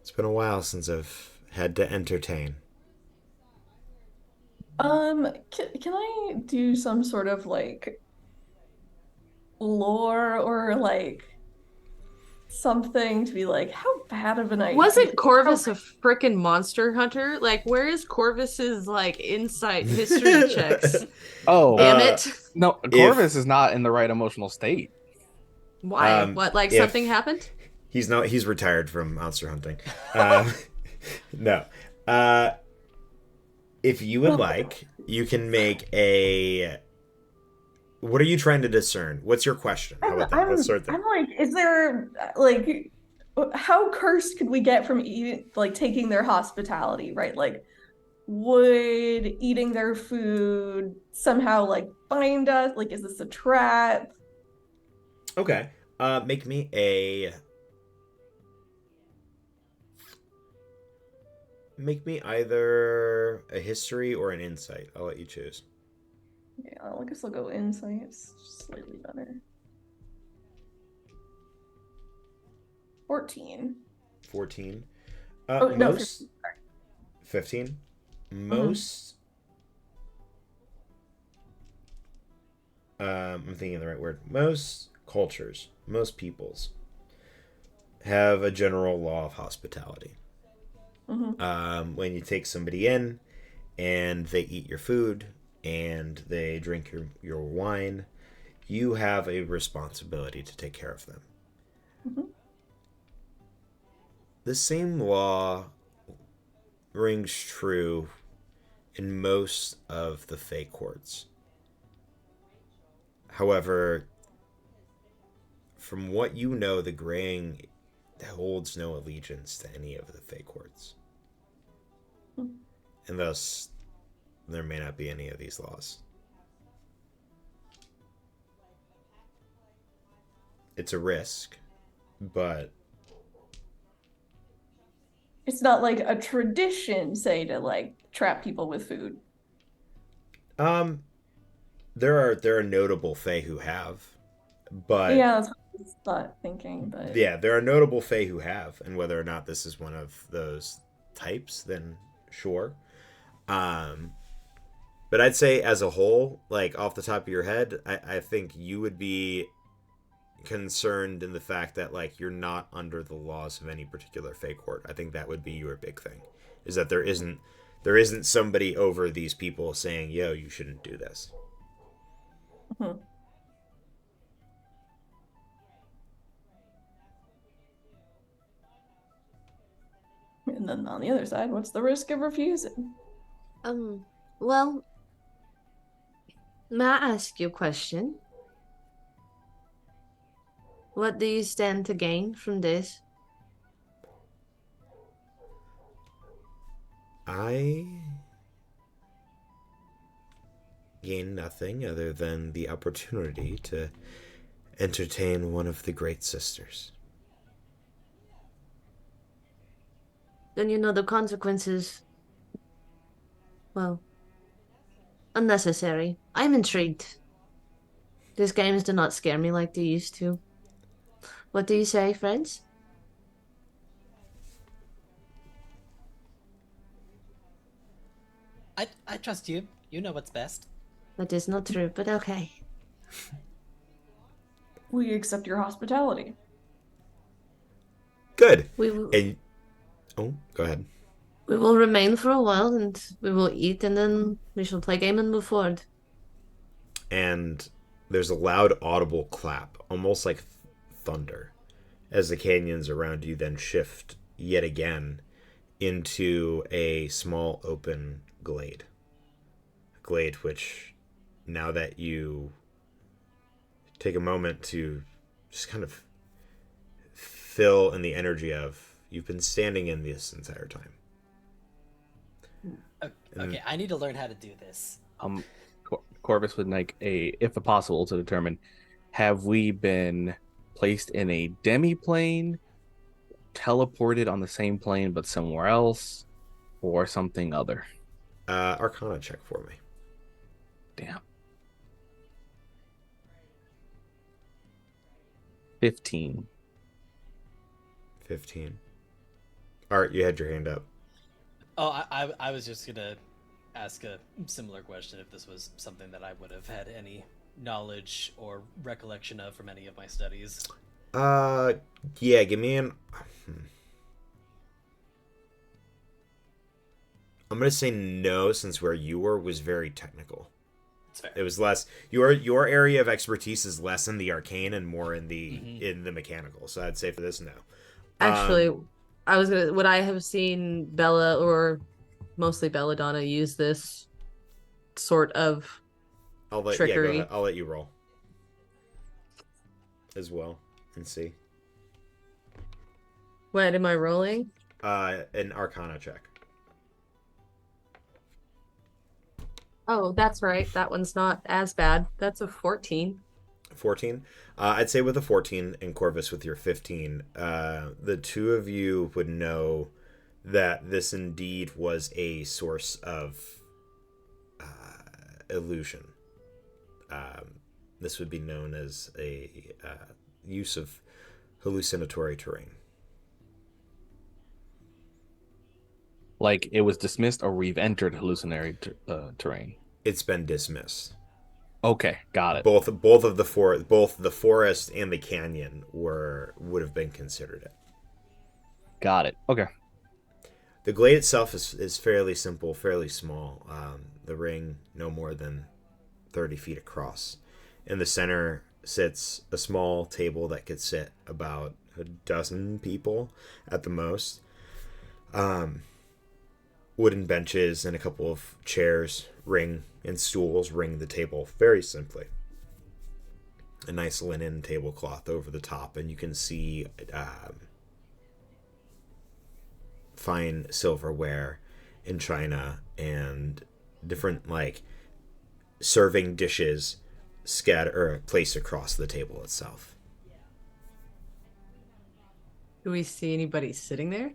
It's been a while since I've had to entertain. Can I do some sort of like lore or like something to be like, how bad of an idea? Wasn't Corvus a freaking monster hunter? Like, where is Corvus's like insight history checks? Oh, Damn it! No, Corvus is not in the right emotional state. Why? What? Like something happened? He's retired from monster hunting. No. If you would like, you can make a... What are you trying to discern? What's your question? How about that? Let's start there. I'm like, is there like, how cursed could we get from taking their hospitality, right? Like, would eating their food somehow like bind us? Like, is this a trap? Okay. Make me either a history or an insight. I'll let you choose. Yeah, I guess I'll go insight. It's slightly better. 14. 14. No, 15. 15. Most. I'm thinking of the right word. Most cultures, most peoples, have a general law of hospitality. When you take somebody in and they eat your food and they drink your wine, you have a responsibility to take care of them. The same law rings true in most of the Fey courts. However, from what you know, the Graying holds no allegiance to any of the Fey courts. And thus, there may not be any of these laws. It's a risk, but... It's not like a tradition, say, to like trap people with food. Um, there are notable Fae who have, but Yeah, that's what I was not thinking, but yeah, there are notable Fae who have, and whether or not this is one of those types, then sure. Um, but I'd say as a whole, like off the top of your head, I think you would be concerned in the fact that like you're not under the laws of any particular Fae court. I think that would be your big thing, is that there isn't somebody over these people saying, "Yo, you shouldn't do this." Mhm. And then on the other side, what's the risk of refusing? Well, may I ask you a question? What do you stand to gain from this? I gain nothing other than the opportunity to entertain one of the great sisters. Then you know the consequences, well, unnecessary. I'm intrigued. These games do not scare me like they used to. What do you say, friends? I trust you. You know what's best. That is not true, but okay. We accept your hospitality. Good. We will, And oh, go ahead. we will remain for a while and we will eat and then we shall play game and move forward. And there's a loud audible clap, almost like thunder, as the canyons around you then shift yet again into a small open glade. A glade which, now that you take a moment to just kind of fill in the energy of, you've been standing in this entire time. Okay, I need to learn how to do this. Corvus would like if possible, to determine, have we been placed in a demi-plane, teleported on the same plane but somewhere else, or something other? Arcana check for me. Damn. 15. 15. Art, you had your hand up. Oh, I was just gonna ask a similar question if this was something that I would have had any knowledge or recollection of from any of my studies. Yeah, give me an. I'm gonna say no, since where you were was very technical. It's fair. It was less your area of expertise is less in the arcane and more in the mechanical. So I'd say for this, no. Actually, I was gonna. Would I have seen Bella or mostly Belladonna use this sort of I'll let trickery? Yeah, go ahead. I'll let you roll as well and see. What am I rolling? An Arcana check. Oh, that's right. That one's not as bad. That's a 14. 14. I'd say with a 14 and Corvus with your 15, the two of you would know that this indeed was a source of illusion. This would be known as a use of hallucinatory terrain. Like it was dismissed, or we've entered hallucinatory terrain? It's been dismissed. Okay, got it. Both the forest and the canyon would have been considered it. Got it. Okay. The glade itself is fairly simple, fairly small. The ring no more than 30 feet across. In the center sits a small table that could sit about a dozen people at the most. Wooden benches and a couple of chairs and stools ring the table very simply. A nice linen tablecloth over the top, and you can see fine silverware and china and different like serving dishes placed across the table itself. Do we see anybody sitting there?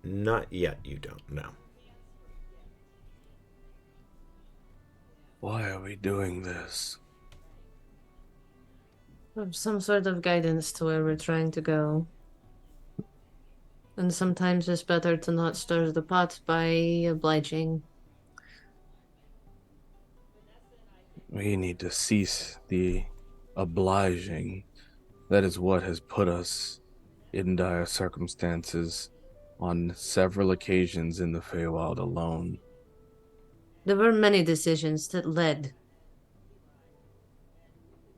Not yet, you don't know. Why are we doing this? Some sort of guidance to where we're trying to go. And sometimes it's better to not stir the pot by obliging. We need to cease the obliging. That is what has put us in dire circumstances on several occasions in the Feywild alone. There were many decisions that led.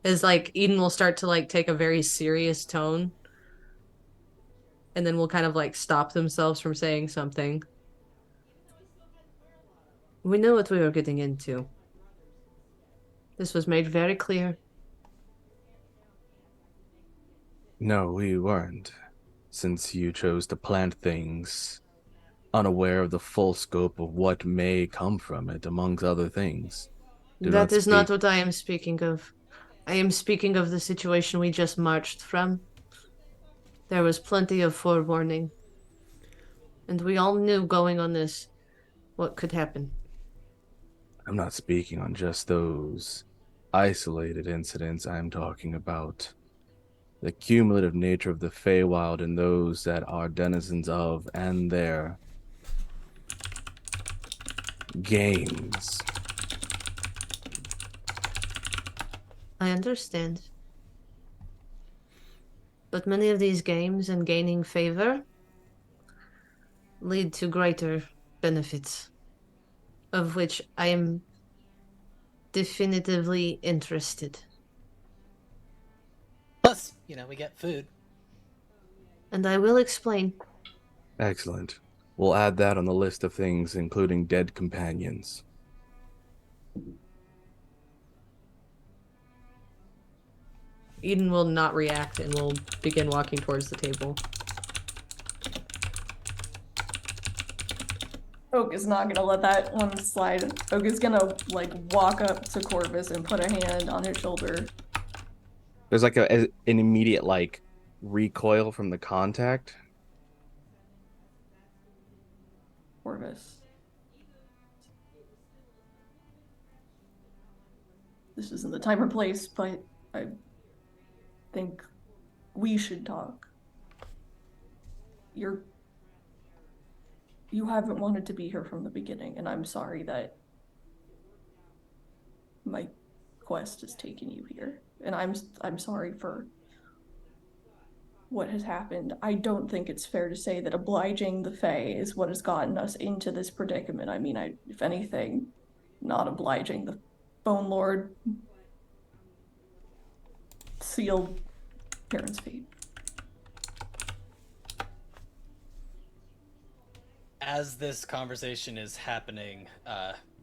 As like Eden will start to like take a very serious tone. And then will kind of like stop themselves from saying something. We knew what we were getting into. This was made very clear. No, we weren't, since you chose to plant things unaware of the full scope of what may come from it, amongst other things. That is not what I am speaking of. I am speaking of the situation we just marched from. There was plenty of forewarning. And we all knew going on this what could happen. I'm not speaking on just those isolated incidents. I'm talking about the cumulative nature of the Feywild and those that are denizens of and their games. I understand. But many of these games and gaining favor lead to greater benefits, of which I am definitively interested. Plus, we get food. And I will explain. Excellent. We'll add that on the list of things, including dead companions. Eden will not react and will begin walking towards the table. Oak is not gonna let that one slide. Oak is gonna like walk up to Corvus and put a hand on his shoulder. There's like an immediate like recoil from the contact. Corvus. This isn't the time or place, but I think we should talk. You haven't wanted to be here from the beginning, and I'm sorry that my quest has taken you here. And I'm sorry for what has happened. I don't think it's fair to say that obliging the Fae is what has gotten us into this predicament. I mean, if anything, not obliging the Bone Lord sealed Karen's fate. As this conversation is happening,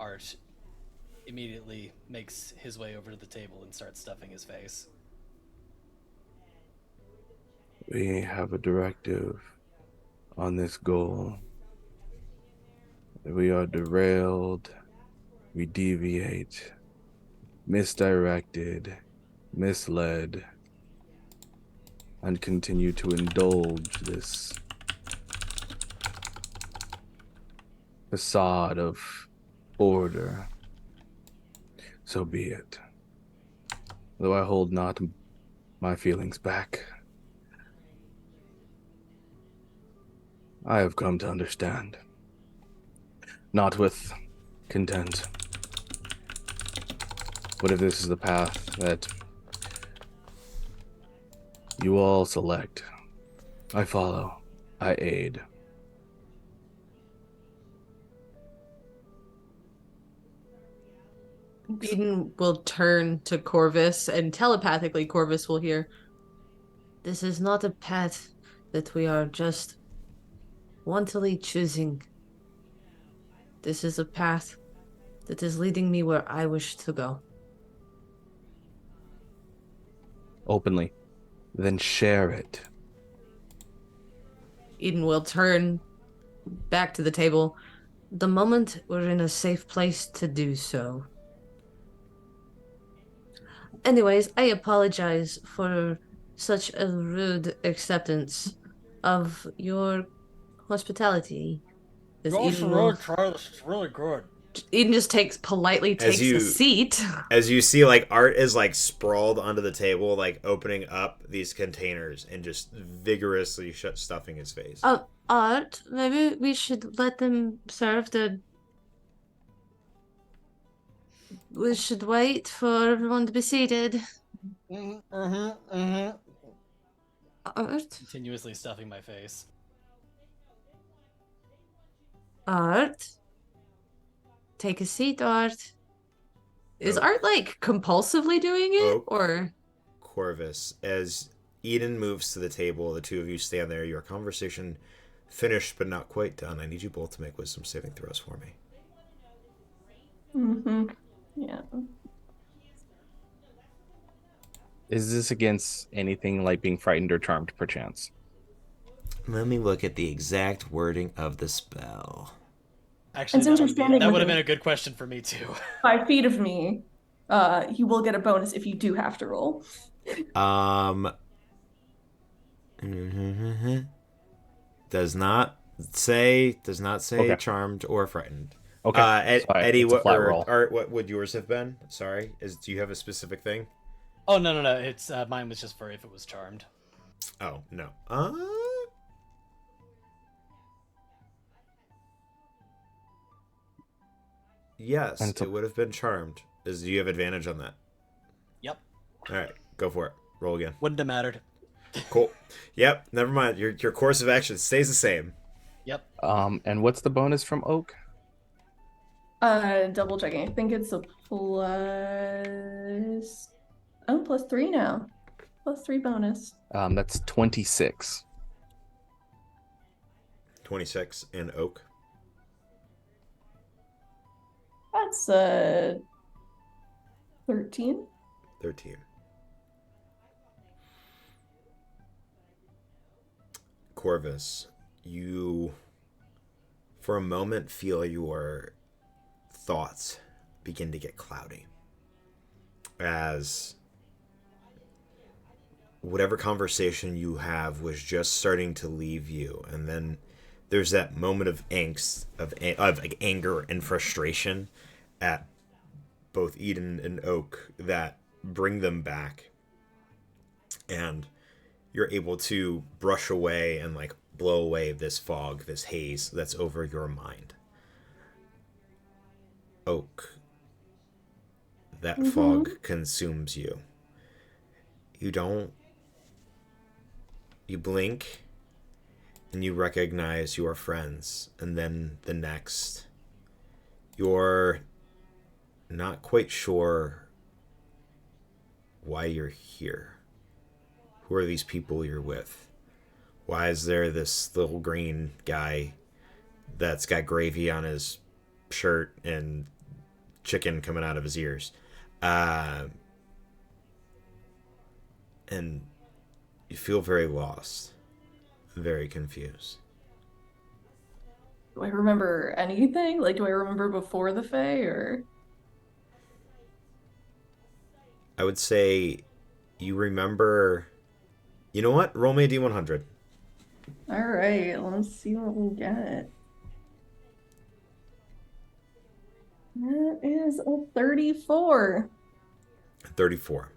Art immediately makes his way over to the table and starts stuffing his face. We have a directive on this goal. If we are derailed, we deviate, misdirected, misled, and continue to indulge this facade of order, so be it. Though I hold not my feelings back, I have come to understand. Not with content, but if this is the path that you all select, I follow, I aid. Eden will turn to Corvus, and telepathically Corvus will hear, This is not a path that we are just wantonnly choosing. This is a path that is leading me where I wish to go. Openly. Then share it. Eden will turn back to the table. The moment we're in a safe place to do so. Anyways, I apologize for such a rude acceptance of your hospitality. You're also really try this. It's really good. Eden just politely takes a seat. As you see, like, Art is, like, sprawled onto the table, like, opening up these containers and just vigorously stuffing his face. Art, maybe we should let them serve the... We should wait for everyone to be seated. Art? Continuously stuffing my face. Art? Take a seat, Art. Is Art, like, compulsively doing it, or...? Corvus, as Eden moves to the table, the two of you stand there. Your conversation finished, but not quite done. I need you both to make wisdom saving throws for me. Mm-hmm. Yeah. Is this against anything like being frightened or charmed, perchance? Let me look at the exact wording of the spell. Actually, that would have been a good question for me, too. 5 feet of me, you will get a bonus if you do have to roll. Does not say Okay. charmed or frightened. Okay. Eddie, what what would yours have been? Sorry, do you have a specific thing? Oh, no. It's mine was just for if it was charmed. Oh, no. Yes, it would have been charmed. Do you have advantage on that? Yep. All right, go for it. Roll again. Wouldn't have mattered. Cool. Yep. Never mind. Your course of action stays the same. Yep. And what's the bonus from Oak? Double checking. I think it's a +3 now. +3 bonus. That's 26. 26 in Oak. That's 13. 13. Corvus, you for a moment feel your thoughts begin to get cloudy as whatever conversation you have was just starting to leave you, and then there's that moment of angst, of like anger and frustration at both Eden and Oak that bring them back, and you're able to brush away and like blow away this fog, this haze that's over your mind. Oak, that fog consumes you. You blink and you recognize your friends, and then the next, you're not quite sure why you're here. Who are these people you're with? Why is there this little green guy that's got gravy on his shirt and chicken coming out of his ears? And you feel very lost, very confused. Do I remember anything? Like, do I remember before the Fae, or? I would say you remember... You know what? Roll me a D100. All right, let's see what we get. That is a 34. 34.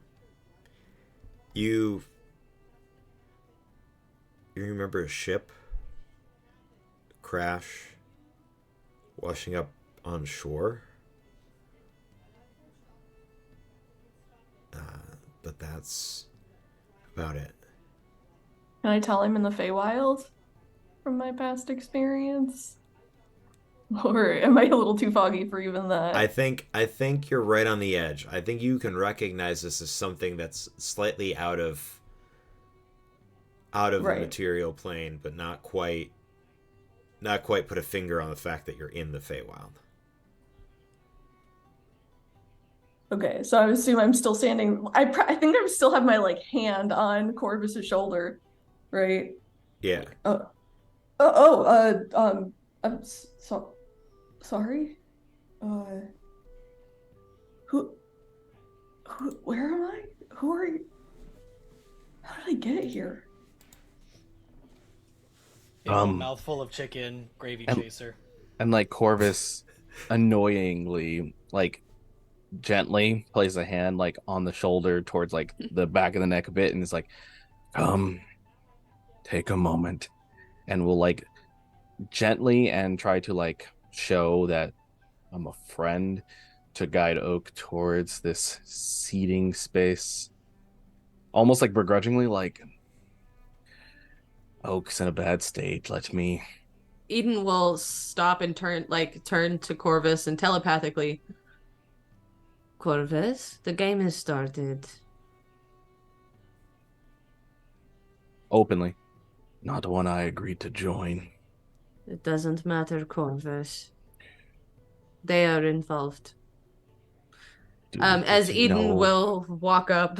You remember a ship crash washing up on shore? But that's about it. Can I tell him in the Feywild from my past experience? Or am I a little too foggy for even that? I think you're right on the edge. I think you can recognize this as something that's slightly out of the material plane, but not quite put a finger on the fact that you're in the Feywild. Okay, so I assume I'm still standing. I think I still have my like hand on Corvus's shoulder, right? Yeah. I'm sorry. Who? Where am I? Who are you? How did I get here? Mouthful of chicken, gravy chaser. And like Corvus annoyingly, like, gently places a hand like on the shoulder towards like the back of the neck a bit, and is like, "Come, take a moment," and will like gently and try to like show that I'm a friend to guide Oak towards this seating space, almost like begrudgingly, like, Oak's in a bad state. Let me. Eden will stop and turn to Corvus and telepathically. Corvus, the game has started. Openly, not one I agreed to join. It doesn't matter, Corvus. They are involved. As Did you Eden know? will walk up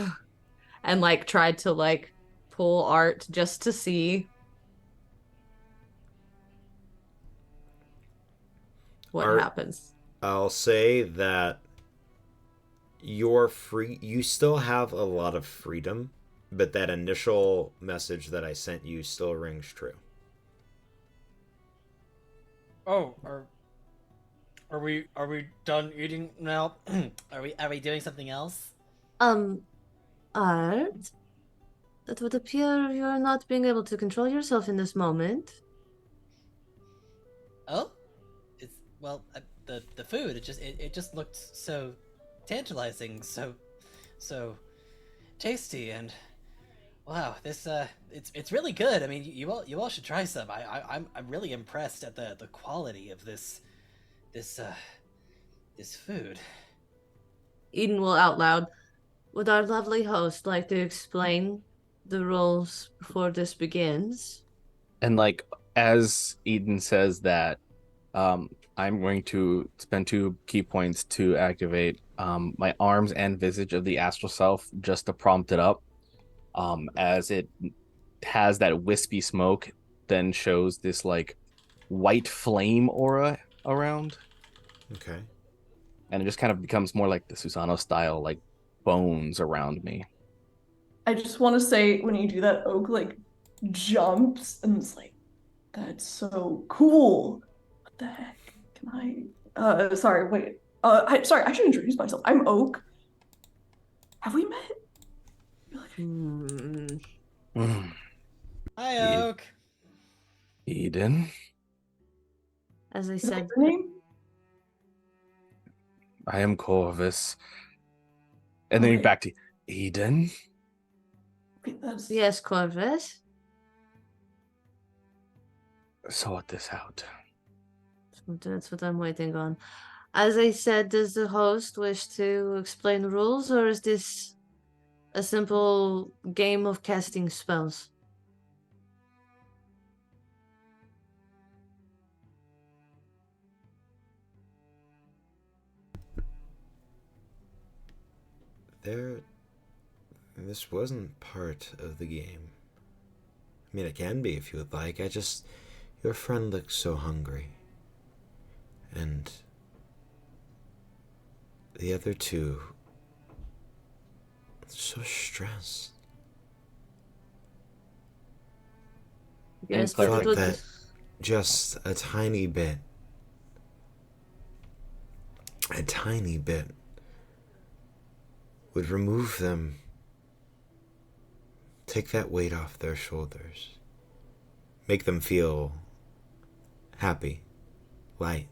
and like try to like pull Art just to see what Art, happens. I'll say that you're free. You still have a lot of freedom, but that initial message that I sent you still rings true. Oh, are we done eating now? Are we doing something else? Art, it would appear you're not being able to control yourself in this moment. Oh, it's well the food. It just looked so tantalizing, so tasty, and wow, this it's really good. I mean, you all should try some. I'm really impressed at the quality of this this food. Eden will out loud. Would our lovely host like to explain the rules before this begins? And like as Eden says that, I'm going to spend 2 key points to activate my arms and visage of the astral self just to prompt it up. As it has that wispy smoke, then shows this like white flame aura around, Okay. and it just kind of becomes more like the Susano style, like bones around me. I just want to say, when you do that, Oak like jumps and is like, "That's so cool! What the heck? Can I? Sorry, wait. Sorry, I should introduce myself. I'm Oak. Have we met? Hi, E- Oak. Eden, As I Is that said, your name? I am Corvus. And then Okay. back to Eden. Wait, that's yes, Corvus. Sort this out. That's what I'm waiting on. As I said, does the host wish to explain the rules, or is this a simple game of casting spells? This wasn't part of the game. I mean, it can be if you would like. Your friend looks so hungry. And the other two, so stressed. Yes, but Thought that just a tiny bit would remove them, take that weight off their shoulders, make them feel happy, light,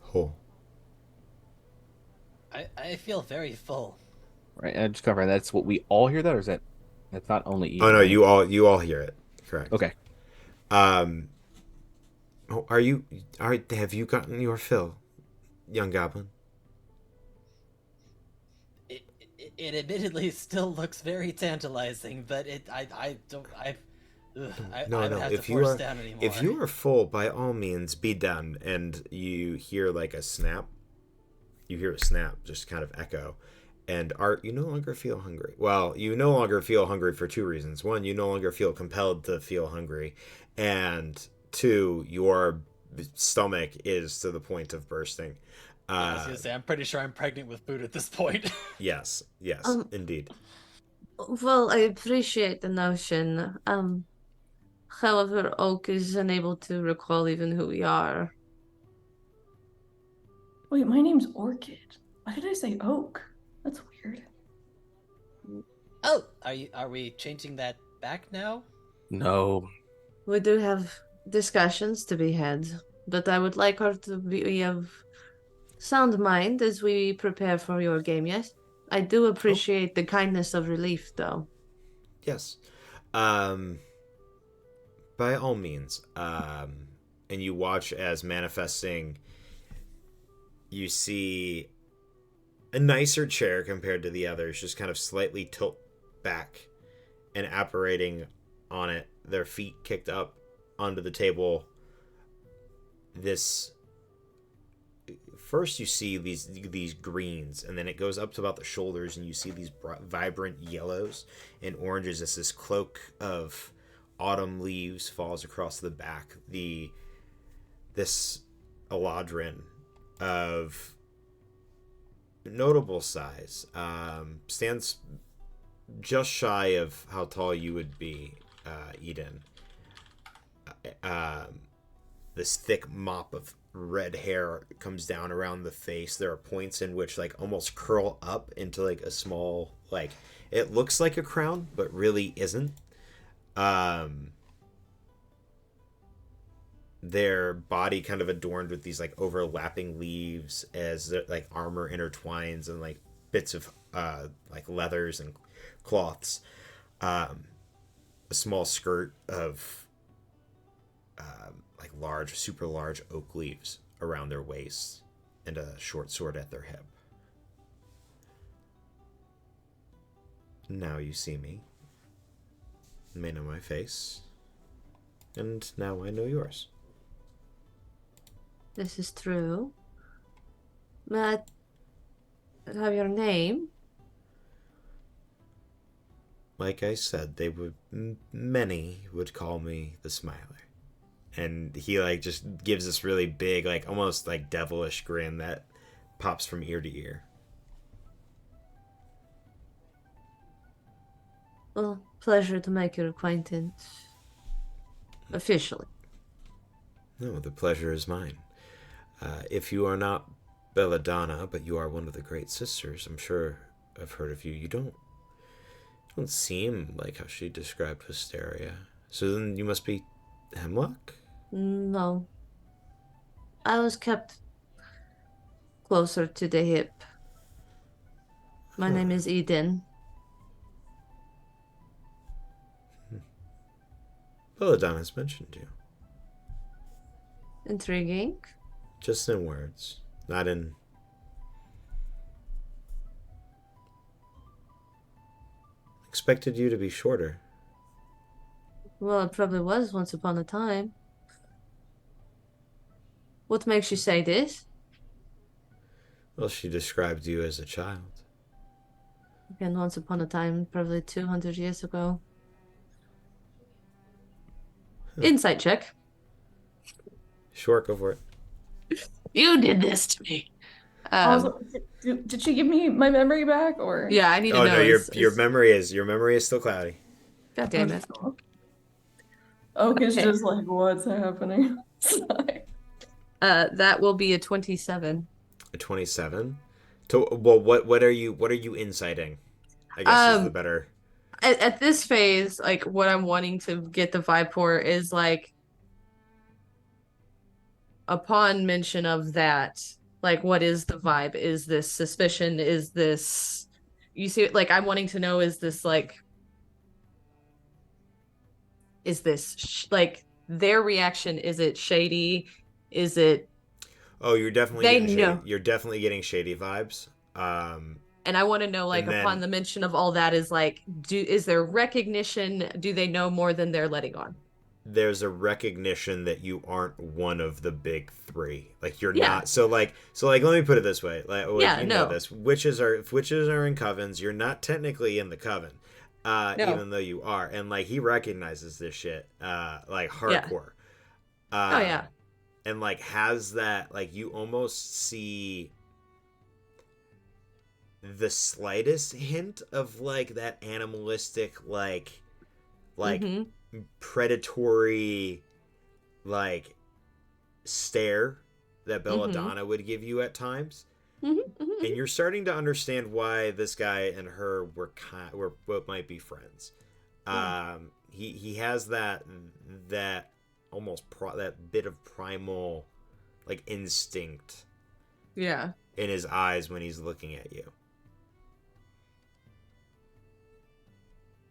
whole. I feel very full. Right, and just confirm that's what we all hear that, or is that's not only Eden? Oh no, right? you all hear it. Correct. Okay. Have you gotten your fill, young goblin? It admittedly still looks very tantalizing, but I don't I don't have to force down anymore. If you are full, by all means be done. And you hear like a snap. You hear a snap just kind of echo. And Art, you no longer feel hungry. Well, you no longer feel hungry for 2 reasons. 1, you no longer feel compelled to feel hungry. And 2, your stomach is to the point of bursting. I was gonna say, I'm pretty sure I'm pregnant with food at this point. Yes, indeed. Well, I appreciate the notion. However, Oak is unable to recall even who we are. Wait, my name's Orchid. Why did I say Oak? That's weird. Oh, are we changing that back now? No. We do have discussions to be had, but I would like her to be of sound mind as we prepare for your game, yes? I do appreciate the kindness of relief, though. Yes. By all means. And you watch as manifesting, you see a nicer chair compared to the others, just kind of slightly tilt back and apparating on it, their feet kicked up onto the table. This first you see these greens, and then it goes up to about the shoulders, and you see these vibrant yellows and oranges as this cloak of autumn leaves falls across the back. This Eladrin of notable size stands just shy of how tall you would be, Eden. This thick mop of red hair comes down around the face. There are points in which like almost curl up into like a small, like, it looks like a crown but really isn't. Their body kind of adorned with these like overlapping leaves as like armor intertwines and like bits of like leathers and cloths. A small skirt of like large, super large oak leaves around their waists, and a short sword at their hip. Now you see me. You may know my face. And now I know yours. This is true. But have your name? Like I said, they would many would call me the Smiler. And he like just gives this really big, like almost like devilish grin that pops from ear to ear. Well, pleasure to make your acquaintance. Officially. No, the pleasure is mine. If you are not Belladonna, but you are one of the great sisters, I'm sure I've heard of you. You don't seem like how she described Hysteria. So then you must be Hemlock? No. I was kept closer to the hip. My name is Eden. Belladonna's mentioned you. Intriguing. Just in words, not in... Expected you to be shorter. Well, it probably was once upon a time. What makes you say this? Well, she described you as a child. Again, once upon a time, probably 200 years ago. Insight check. Sure, go for it. You did this to me. Also, did she give me my memory back, or? Yeah, I need to Oh know. no, your memory is still cloudy. God damn it. Okay, it's Okay. just like, what's happening? Sorry. That will be a 27. A 27. Well, what are you inciting? I guess is the better. At this phase, like what I'm wanting to get the vibe for is like upon mention of that, like what is the vibe? Is this suspicion? Is this, you see, like I'm wanting to know, is this like, is this like their reaction? Is it shady? Is it? Oh, you're definitely They getting know. shady. You're definitely getting shady vibes. And I want to know, like, And then- upon the mention of all that, is like, is there recognition? Do they know more than they're letting on? There's a recognition that you aren't one of the big three. Like you're Yeah. not. So let me put it this way. Like Yeah, you know no. this. Witches are in covens. You're not technically in the coven. No. Even though you are. And like he recognizes this shit like hardcore. Oh yeah. And like has that, like you almost see the slightest hint of like that animalistic like Mhm. predatory like stare that Belladonna would give you at times. Mm-hmm. And you're starting to understand why this guy and her were what might be friends. He has that almost that bit of primal like instinct Yeah. in his eyes when he's looking at you.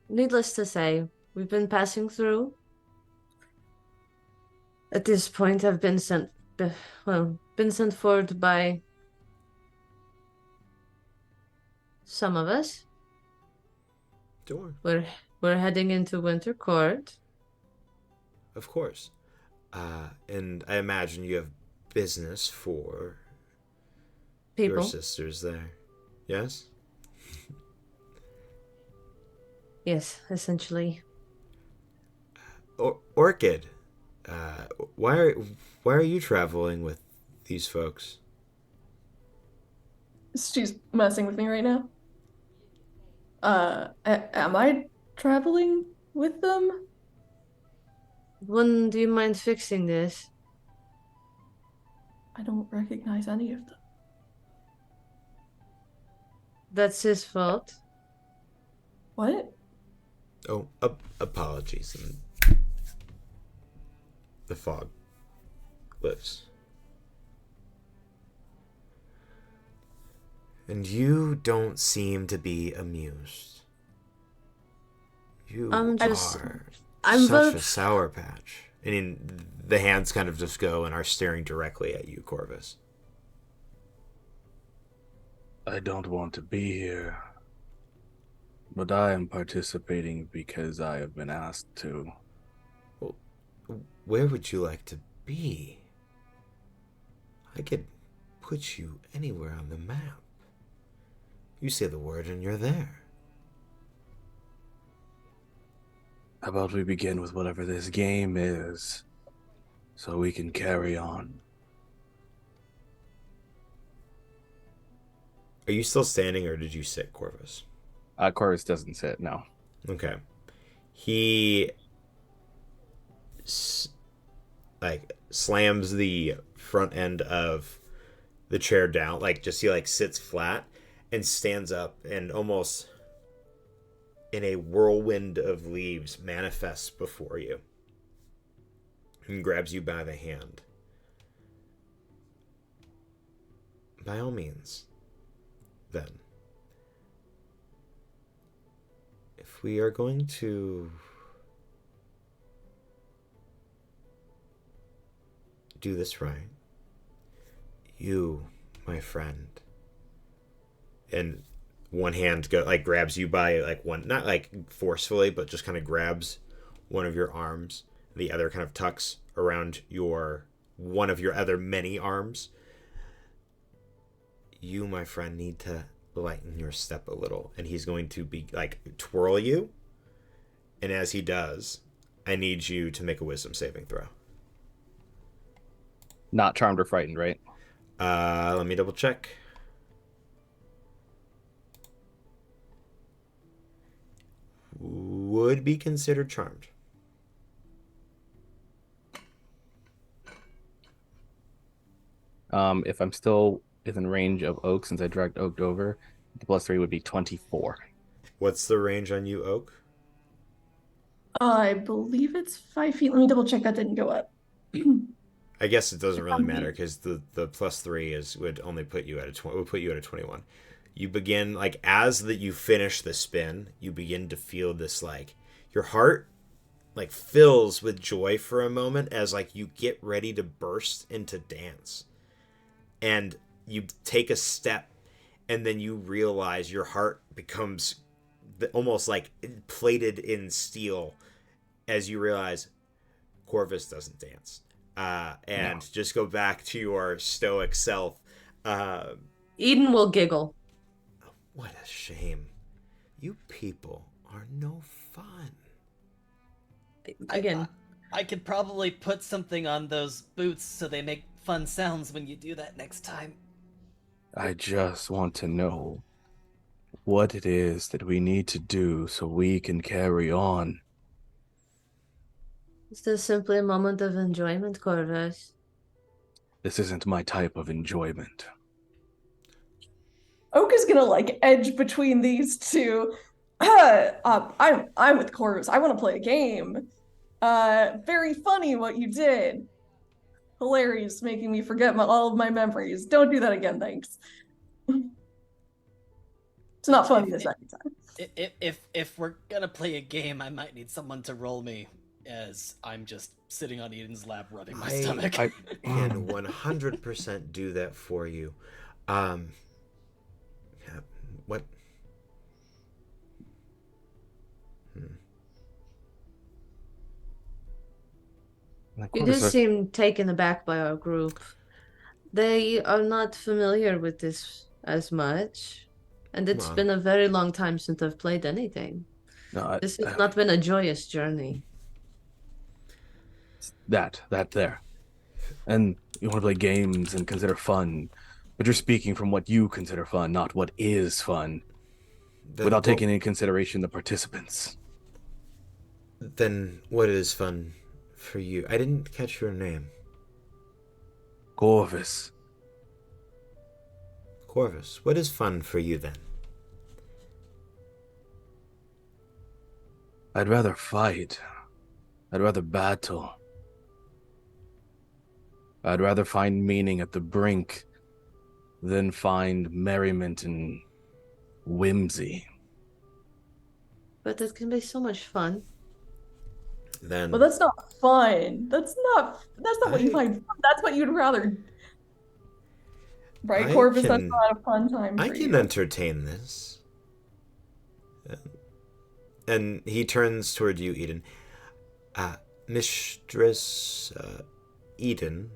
Needless to say, we've been passing through. At this point, I've been sent forward by some of us. Sure. We're heading into Winter Court. Of course. And I imagine you have business for People. your sisters there. Yes? Yes, essentially. Orchid, why are you traveling with these folks? She's messing with me right now. Am I traveling with them? When do you mind fixing this? I don't recognize any of them. That's his fault. What? Oh, apologies. And the fog lifts. And you don't seem to be amused. You I'm are such a sour patch. And the hands kind of just go and are staring directly at you, Corvus. I don't want to be here, but I am participating because I have been asked to. Well, where would you like to be? I could put you anywhere on the map. You say the word and you're there. How about we begin with whatever this game is, so we can carry on. Are you still standing or did you sit, Corvus? Corvus doesn't sit, no. Okay. He slams the front end of the chair down, he sits flat and stands up and almost in a whirlwind of leaves manifests before you and grabs you by the hand. By all means, then, if we are going to do this right, you, my friend, and one hand grabs you by one, not forcefully, but just kind of grabs one of your arms. The other kind of tucks around one of your other many arms. You, my friend, need to lighten your step a little. And he's going to be twirl you. And as he does, I need you to make a wisdom saving throw. Not charmed or frightened, right? Let me double check. Would be considered charmed. If I'm still within range of Oak, since I dragged Oak over, the +3 would be 24. What's the range on you, Oak? I believe it's 5 feet. Let me double check that didn't go up. I guess it doesn't really matter because the +3 would only put you at would put you at a 21. You begin you finish the spin, you begin to feel this your heart fills with joy for a moment as you get ready to burst into dance. And you take a step and then you realize your heart becomes almost plated in steel as you realize Corvus doesn't dance. Just go back to your stoic self. Eden will giggle. What a shame. You people are no fun. Again. I could probably put something on those boots so they make fun sounds when you do that next time. I just want to know what it is that we need to do so we can carry on. It's just simply a moment of enjoyment, Corvus. This isn't my type of enjoyment. Oak is gonna like edge between these two. I'm with Corvus. I want to play a game. Very funny what you did. Hilarious, making me forget all of my memories. Don't do that again, thanks. It's not funny the second time. If we're gonna play a game, I might need someone to roll me, as I'm just sitting on Eden's lap rubbing my stomach. I can 100% do that for you. What? You do seem taken aback by our group. They are not familiar with this as much, and it's been a very long time since I've played anything. No, this has not been a joyous journey. That there. And you want to play games and consider fun, but you're speaking from what you consider fun, not what is fun, without taking into consideration the participants. Then what is fun for you? I didn't catch your name. Corvus. Corvus, what is fun for you then? I'd rather fight. I'd rather battle. I'd rather find meaning at the brink than find merriment and whimsy. But it can be so much fun. Then well, that's not fun. That's not what you find fun. That's what you'd rather. Right, Corvus, that's not a fun time for you. I can entertain this. And he turns toward you, Eden. Mistress Eden,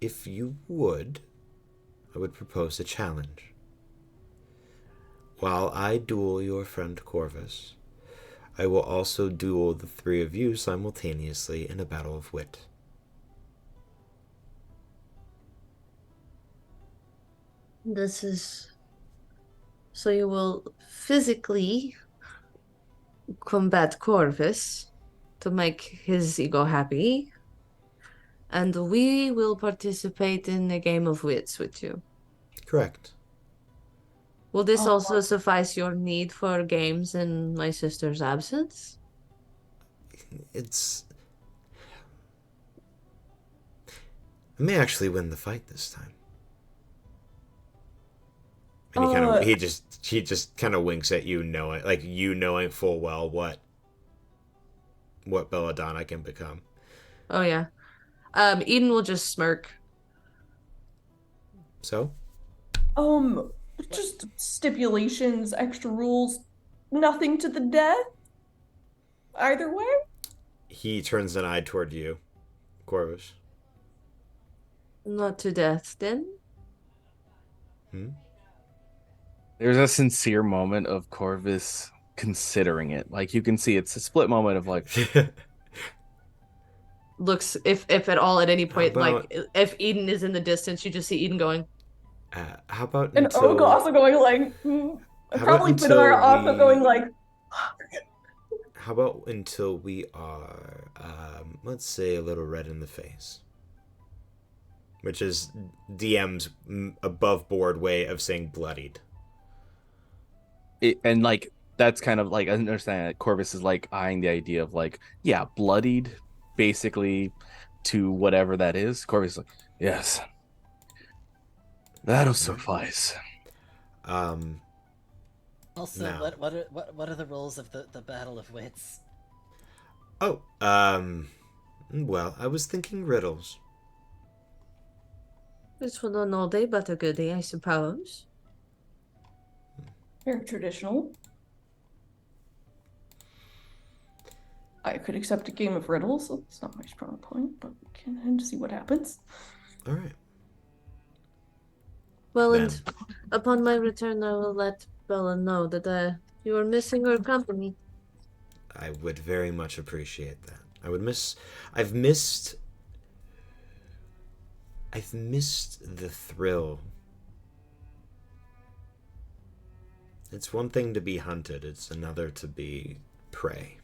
if you would, I would propose a challenge. While I duel your friend Corvus, I will also duel the three of you simultaneously in a battle of wit. This is... So you will physically combat Corvus to make his ego happy, and we will participate in a game of wits with you. Correct. Will this also suffice your need for games in my sister's absence? I may actually win the fight this time. And he just kind of winks at you, knowing full well what Belladonna can become. Oh yeah. Eden will just smirk. So? Just stipulations, extra rules, nothing to the death. Either way. He turns an eye toward you, Corvus. Not to death, then? There's a sincere moment of Corvus considering it. Like, you can see it's a split moment of like... Looks, if at all, at any point, if Eden is in the distance, you just see Eden going... how about and until... Oak also going like... Probably Briar also going like... How about until we are, let's say, a little red in the face? Which is DM's above board way of saying bloodied. And like, that's kind of like, I understand that Corvus is like eyeing the idea of like, yeah, bloodied, basically, to whatever that is. Corvus is like, yes, that'll suffice. Also, now. what are the rules of the Battle of Wits? Oh, well, I was thinking riddles. This was an oldie but a goodie, I suppose. Very traditional. I could accept a game of riddles. It's not my strong point, but we can see what happens. All right. Well, then. And upon my return, I will let Bella know that you are missing her company. I would very much appreciate that. I've missed the thrill. It's one thing to be hunted, it's another to be prey.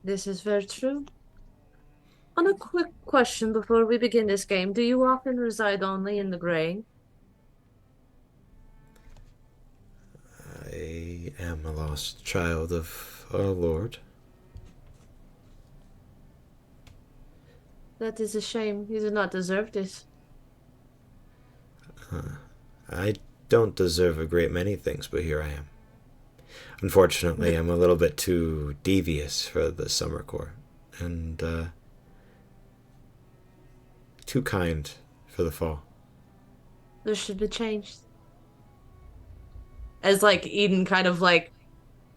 This is very true. On a quick question before we begin this game, do you often reside only in the gray? I am a lost child of our Lord. That is a shame. You do not deserve this. I don't deserve a great many things, but here I am. Unfortunately, I'm a little bit too devious for the summer court, and too kind for the fall. This should be changed. As like Eden kind of like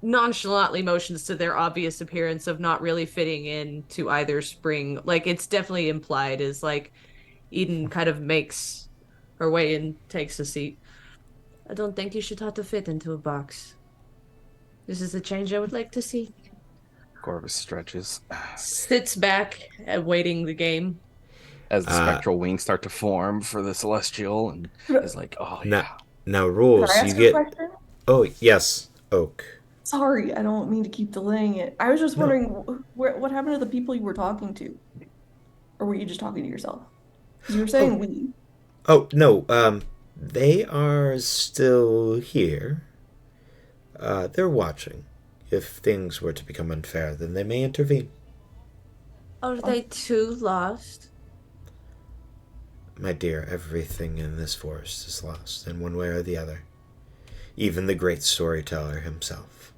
nonchalantly motions to their obvious appearance of not really fitting in to either spring. Like it's definitely implied as like Eden kind of makes her way and takes a seat. I don't think you should have to fit into a box. This is a change I would like to see. Corvus stretches Sits back awaiting the game. as the spectral wings start to form for the celestial, and is like, "Oh yeah." Now Can rules, I you ask a get. question? Oh yes, Oak. Sorry, I don't mean to keep delaying it. I was just wondering what happened to the people you were talking to, or were you just talking to yourself? Because you were saying we. Oh no, they are still here. They're watching. If things were to become unfair, then they may intervene. Are they too lost? My dear, everything in this forest is lost in one way or the other. Even the great storyteller himself.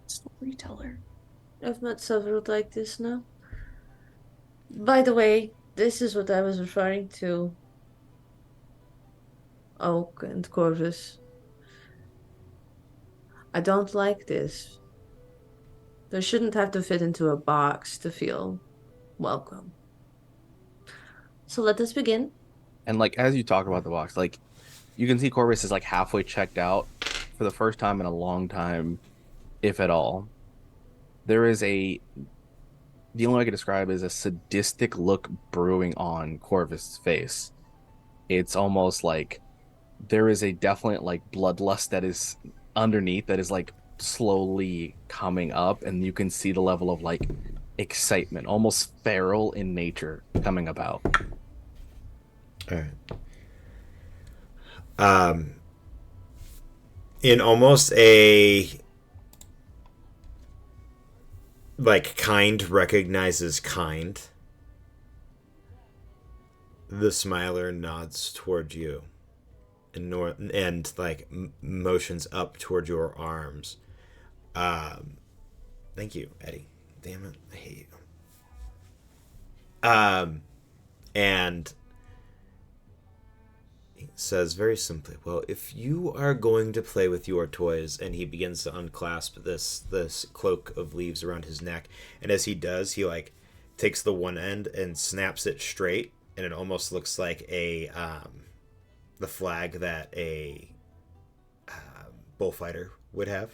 Storyteller. I've met several like this now. By the way, this is what I was referring to. Oak and Corvus. I don't like this. They shouldn't have to fit into a box to feel welcome. So let us begin. And like as you talk about the box, like you can see Corvus is like halfway checked out for the first time in a long time, if at all. There is the only way I could describe is a sadistic look brewing on Corvus' face. It's almost like there is a definite like bloodlust that is underneath that is like slowly coming up, and you can see the level of like excitement, almost feral in nature, coming about. All right. In almost a like kind recognizes kind, the smiler nods toward you and like motions up toward your arms. Thank you, Eddie. Damn it, I hate you. And he says very simply, well, if you are going to play with your toys, and he begins to unclasp this cloak of leaves around his neck, and as he does, he like takes the one end and snaps it straight, and it almost looks like the flag that a bullfighter would have.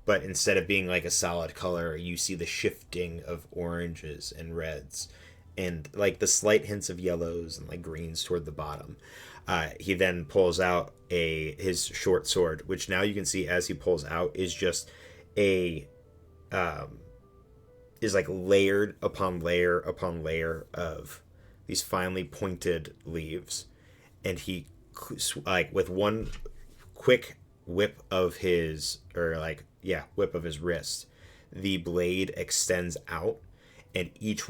But instead of being like a solid color, you see the shifting of oranges and reds and like the slight hints of yellows and like greens toward the bottom. He then pulls out his short sword, which now you can see as he pulls out is just is like layered upon layer upon layer of these finely pointed leaves, and he like with one quick whip of his whip of his wrist, the blade extends out, and each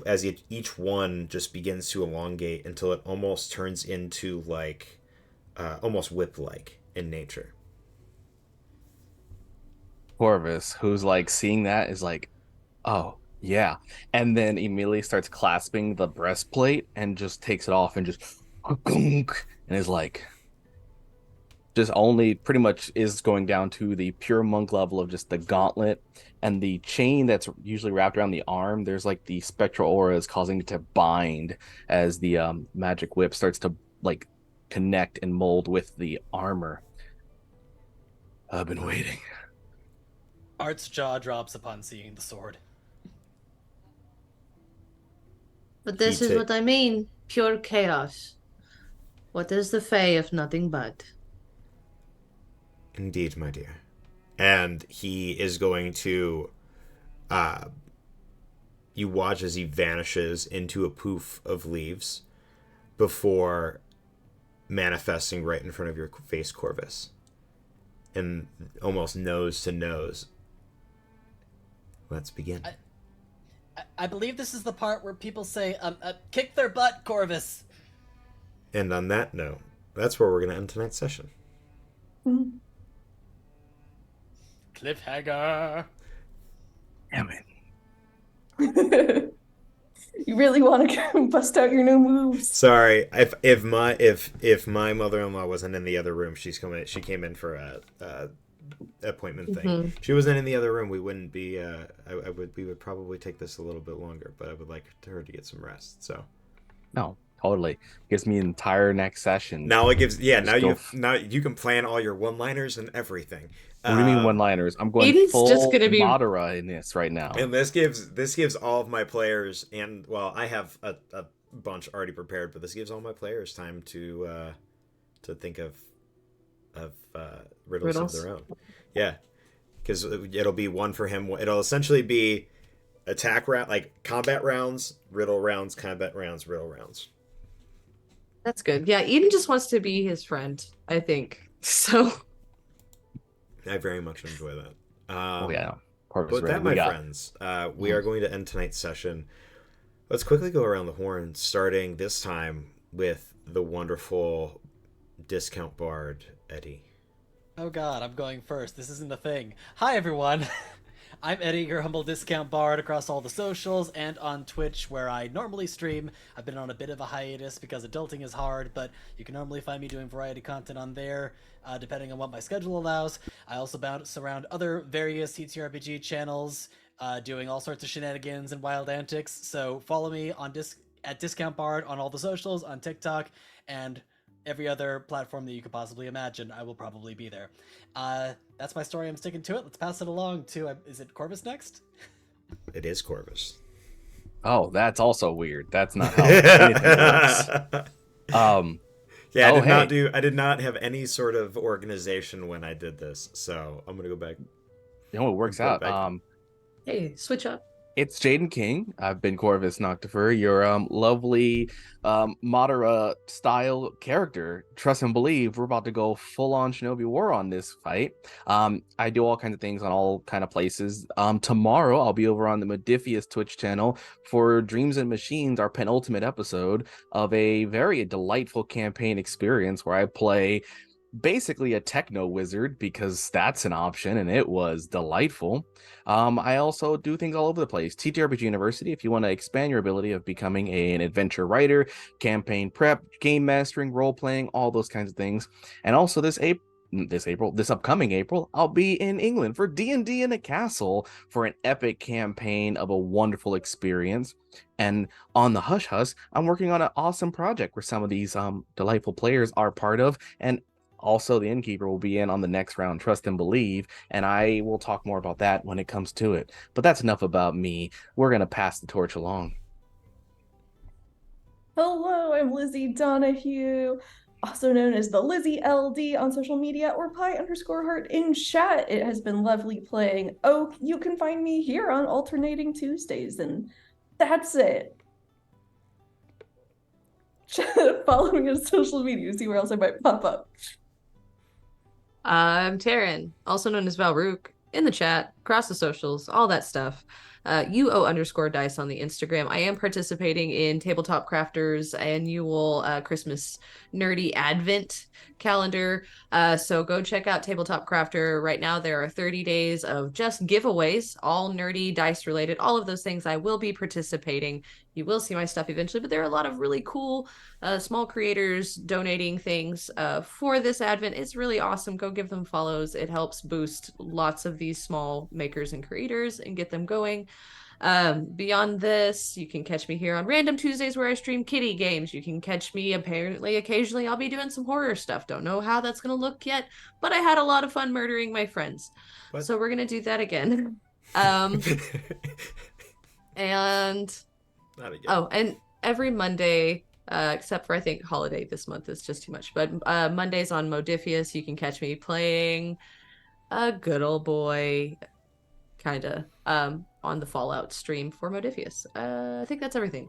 one just begins to elongate until it almost turns into like almost whip-like in nature. Corvus, who's like seeing that, is like, "Oh yeah," and then immediately starts clasping the breastplate and just takes it off and just and is like, just only pretty much is going down to the pure monk level of just the gauntlet and the chain that's usually wrapped around the arm. There's like the spectral aura is causing it to bind as the magic whip starts to like connect and mold with the armor. I've been waiting. Art's jaw drops upon seeing the sword. But this is what I mean. Pure chaos. What is the Fae if nothing but? Indeed, my dear. And he is going to you watch as he vanishes into a poof of leaves before manifesting right in front of your face, Corvus. And almost nose to nose. Let's begin. I believe this is the part where people say, kick their butt, Corvus. And on that note, that's where we're going to end tonight's session. Cliffhanger. Damn it. You really want to bust out your new moves? Sorry, if my mother-in-law wasn't in the other room, she came in for a appointment thing. Mm-hmm. She wasn't in the other room. We wouldn't be. We would probably take this a little bit longer, but I would like her to get some rest. So No, totally. Gives me an entire next session. now it gives. Yeah, Just now you can plan all your one-liners and everything. What do you mean one-liners? I'm going Aiden's full just gonna be- Madara in this right now. And this gives all of my players, and well, I have a bunch already prepared, but this gives all my players time to think of riddles of their own. Yeah, because it'll be one for him. It'll essentially be attack round, like combat rounds, riddle rounds, combat rounds, riddle rounds. That's good. Yeah, Eden just wants to be his friend, I think. So I very much enjoy that. Oh yeah. Corvus But with ready. that, my We got- friends, we are going to end tonight's session. Let's quickly go around the horn, starting this time with the wonderful discount bard, Eddie. Oh god, I'm going first. This isn't a thing. Hi everyone. I'm Eddie, your humble discount bard across all the socials and on Twitch where I normally stream. I've been on a bit of a hiatus because adulting is hard, but you can normally find me doing variety content on there, depending on what my schedule allows. I also bounce around other various TTRPG channels, doing all sorts of shenanigans and wild antics. So follow me on at Discount Bard on all the socials, on TikTok, and every other platform that you could possibly imagine. I will probably be there. That's my story. I'm sticking to it. Let's pass it along to, is it Corvus next? It is Corvus. Oh, that's also weird. That's not how anything works. Yeah, Oh, I did not have any sort of organization when I did this, so I'm gonna go back. You know, it works Go out. back. hey, switch up. It's Jaden King. I've been Corvus Noctifer, your lovely Madara style character. Trust and believe we're about to go full on Shinobi War on this fight. I do all kinds of things on all kind of places. Tomorrow I'll be over on the Modifius Twitch channel for Dreams and Machines, our penultimate episode of a very delightful campaign experience where I play basically a techno wizard because that's an option and it was delightful. I also do things all over the place. TTRPG University, if you want to expand your ability of becoming an adventure writer, campaign prep, game mastering, role playing, all those kinds of things. And also this upcoming April, I'll be in England for D&D in a castle for an epic campaign of a wonderful experience. And on the Hush Hush, I'm working on an awesome project where some of these delightful players are part of, and also the Innkeeper will be in on the next round, Trust and Believe, and I will talk more about that when it comes to it. But that's enough about me. We're going to pass the torch along. Hello, I'm Lizzie Donahue, also known as the Lizzie LD on social media, or Pi_Heart in chat. It has been lovely playing Oak. You can find me here on alternating Tuesdays, and that's it. Follow me on social media, see where else I might pop up. I'm Taryn, also known as Valrook, in the chat, across the socials, all that stuff. UO_dice on the Instagram. I am participating in Tabletop Crafters annual Christmas nerdy advent calendar. So go check out Tabletop Crafter. Right now there are 30 days of just giveaways, all nerdy, dice related, all of those things. I will be participating. You will see my stuff eventually, but there are a lot of really cool small creators donating things for this advent. It's really awesome. Go give them follows. It helps boost lots of these small makers and creators and get them going. Beyond this, you can catch me here on Random Tuesdays where I stream kitty games. You can catch me occasionally I'll be doing some horror stuff. Don't know how that's going to look yet, but I had a lot of fun murdering my friends. What? So we're going to do that again. And Not again. oh, and every Monday, except for I think holiday this month is just too much, but Mondays on Modifius, you can catch me playing a good old boy kind of on the Fallout stream for Modifius. I think that's everything.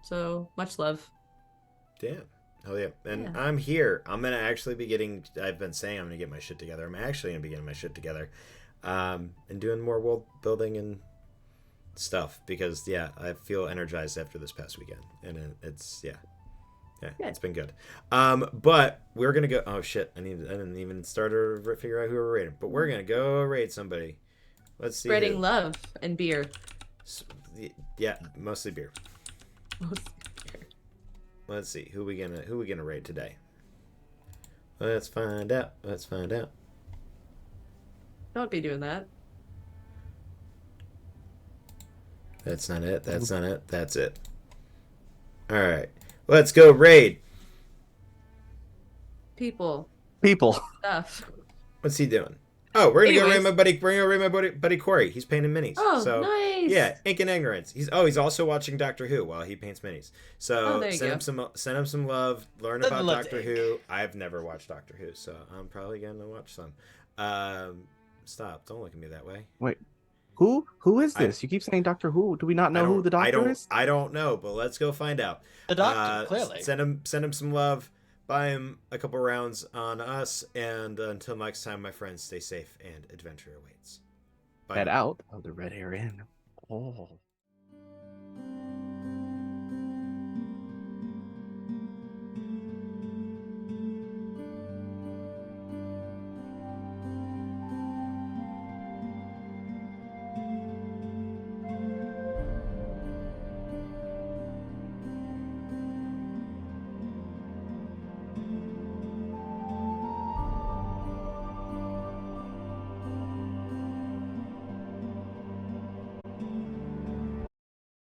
So much love. Damn. Hell yeah. And Yeah. I'm here. I'm going to actually be getting, I've been saying I'm going to get my shit together. I'm actually going to be getting my shit together and doing more world building and stuff because, yeah, I feel energized after this past weekend. And it's, yeah, it's been good. But we're going to go, oh shit, I didn't even start to figure out who we're raiding. But we're going to go raid somebody. Let's see. Spreading love and beer. Yeah, mostly beer. Let's see who we gonna raid today. Let's find out. Don't be doing that. That's not it. That's it. All right, let's go raid. People. Stuff. What's he doing? Oh, we're gonna go raid Anyways. my buddy Corey. He's painting minis. Oh, so, nice. Yeah, Ink and Ignorance. He's also watching Doctor Who while he paints minis. So there you send him some love. Learn Send about love Doctor to Who. I've never watched Doctor Who, so I'm probably gonna watch some. Stop! Don't look at me that way. Wait, who is this? You keep saying Doctor Who. Do we not know who the Doctor is? I don't know, but let's go find out. The Doctor, clearly. Send him some love. Buy him a couple rounds on us, and until next time, my friends, stay safe and adventure awaits. Bye. Head out of the Red Hair Inn. Oh.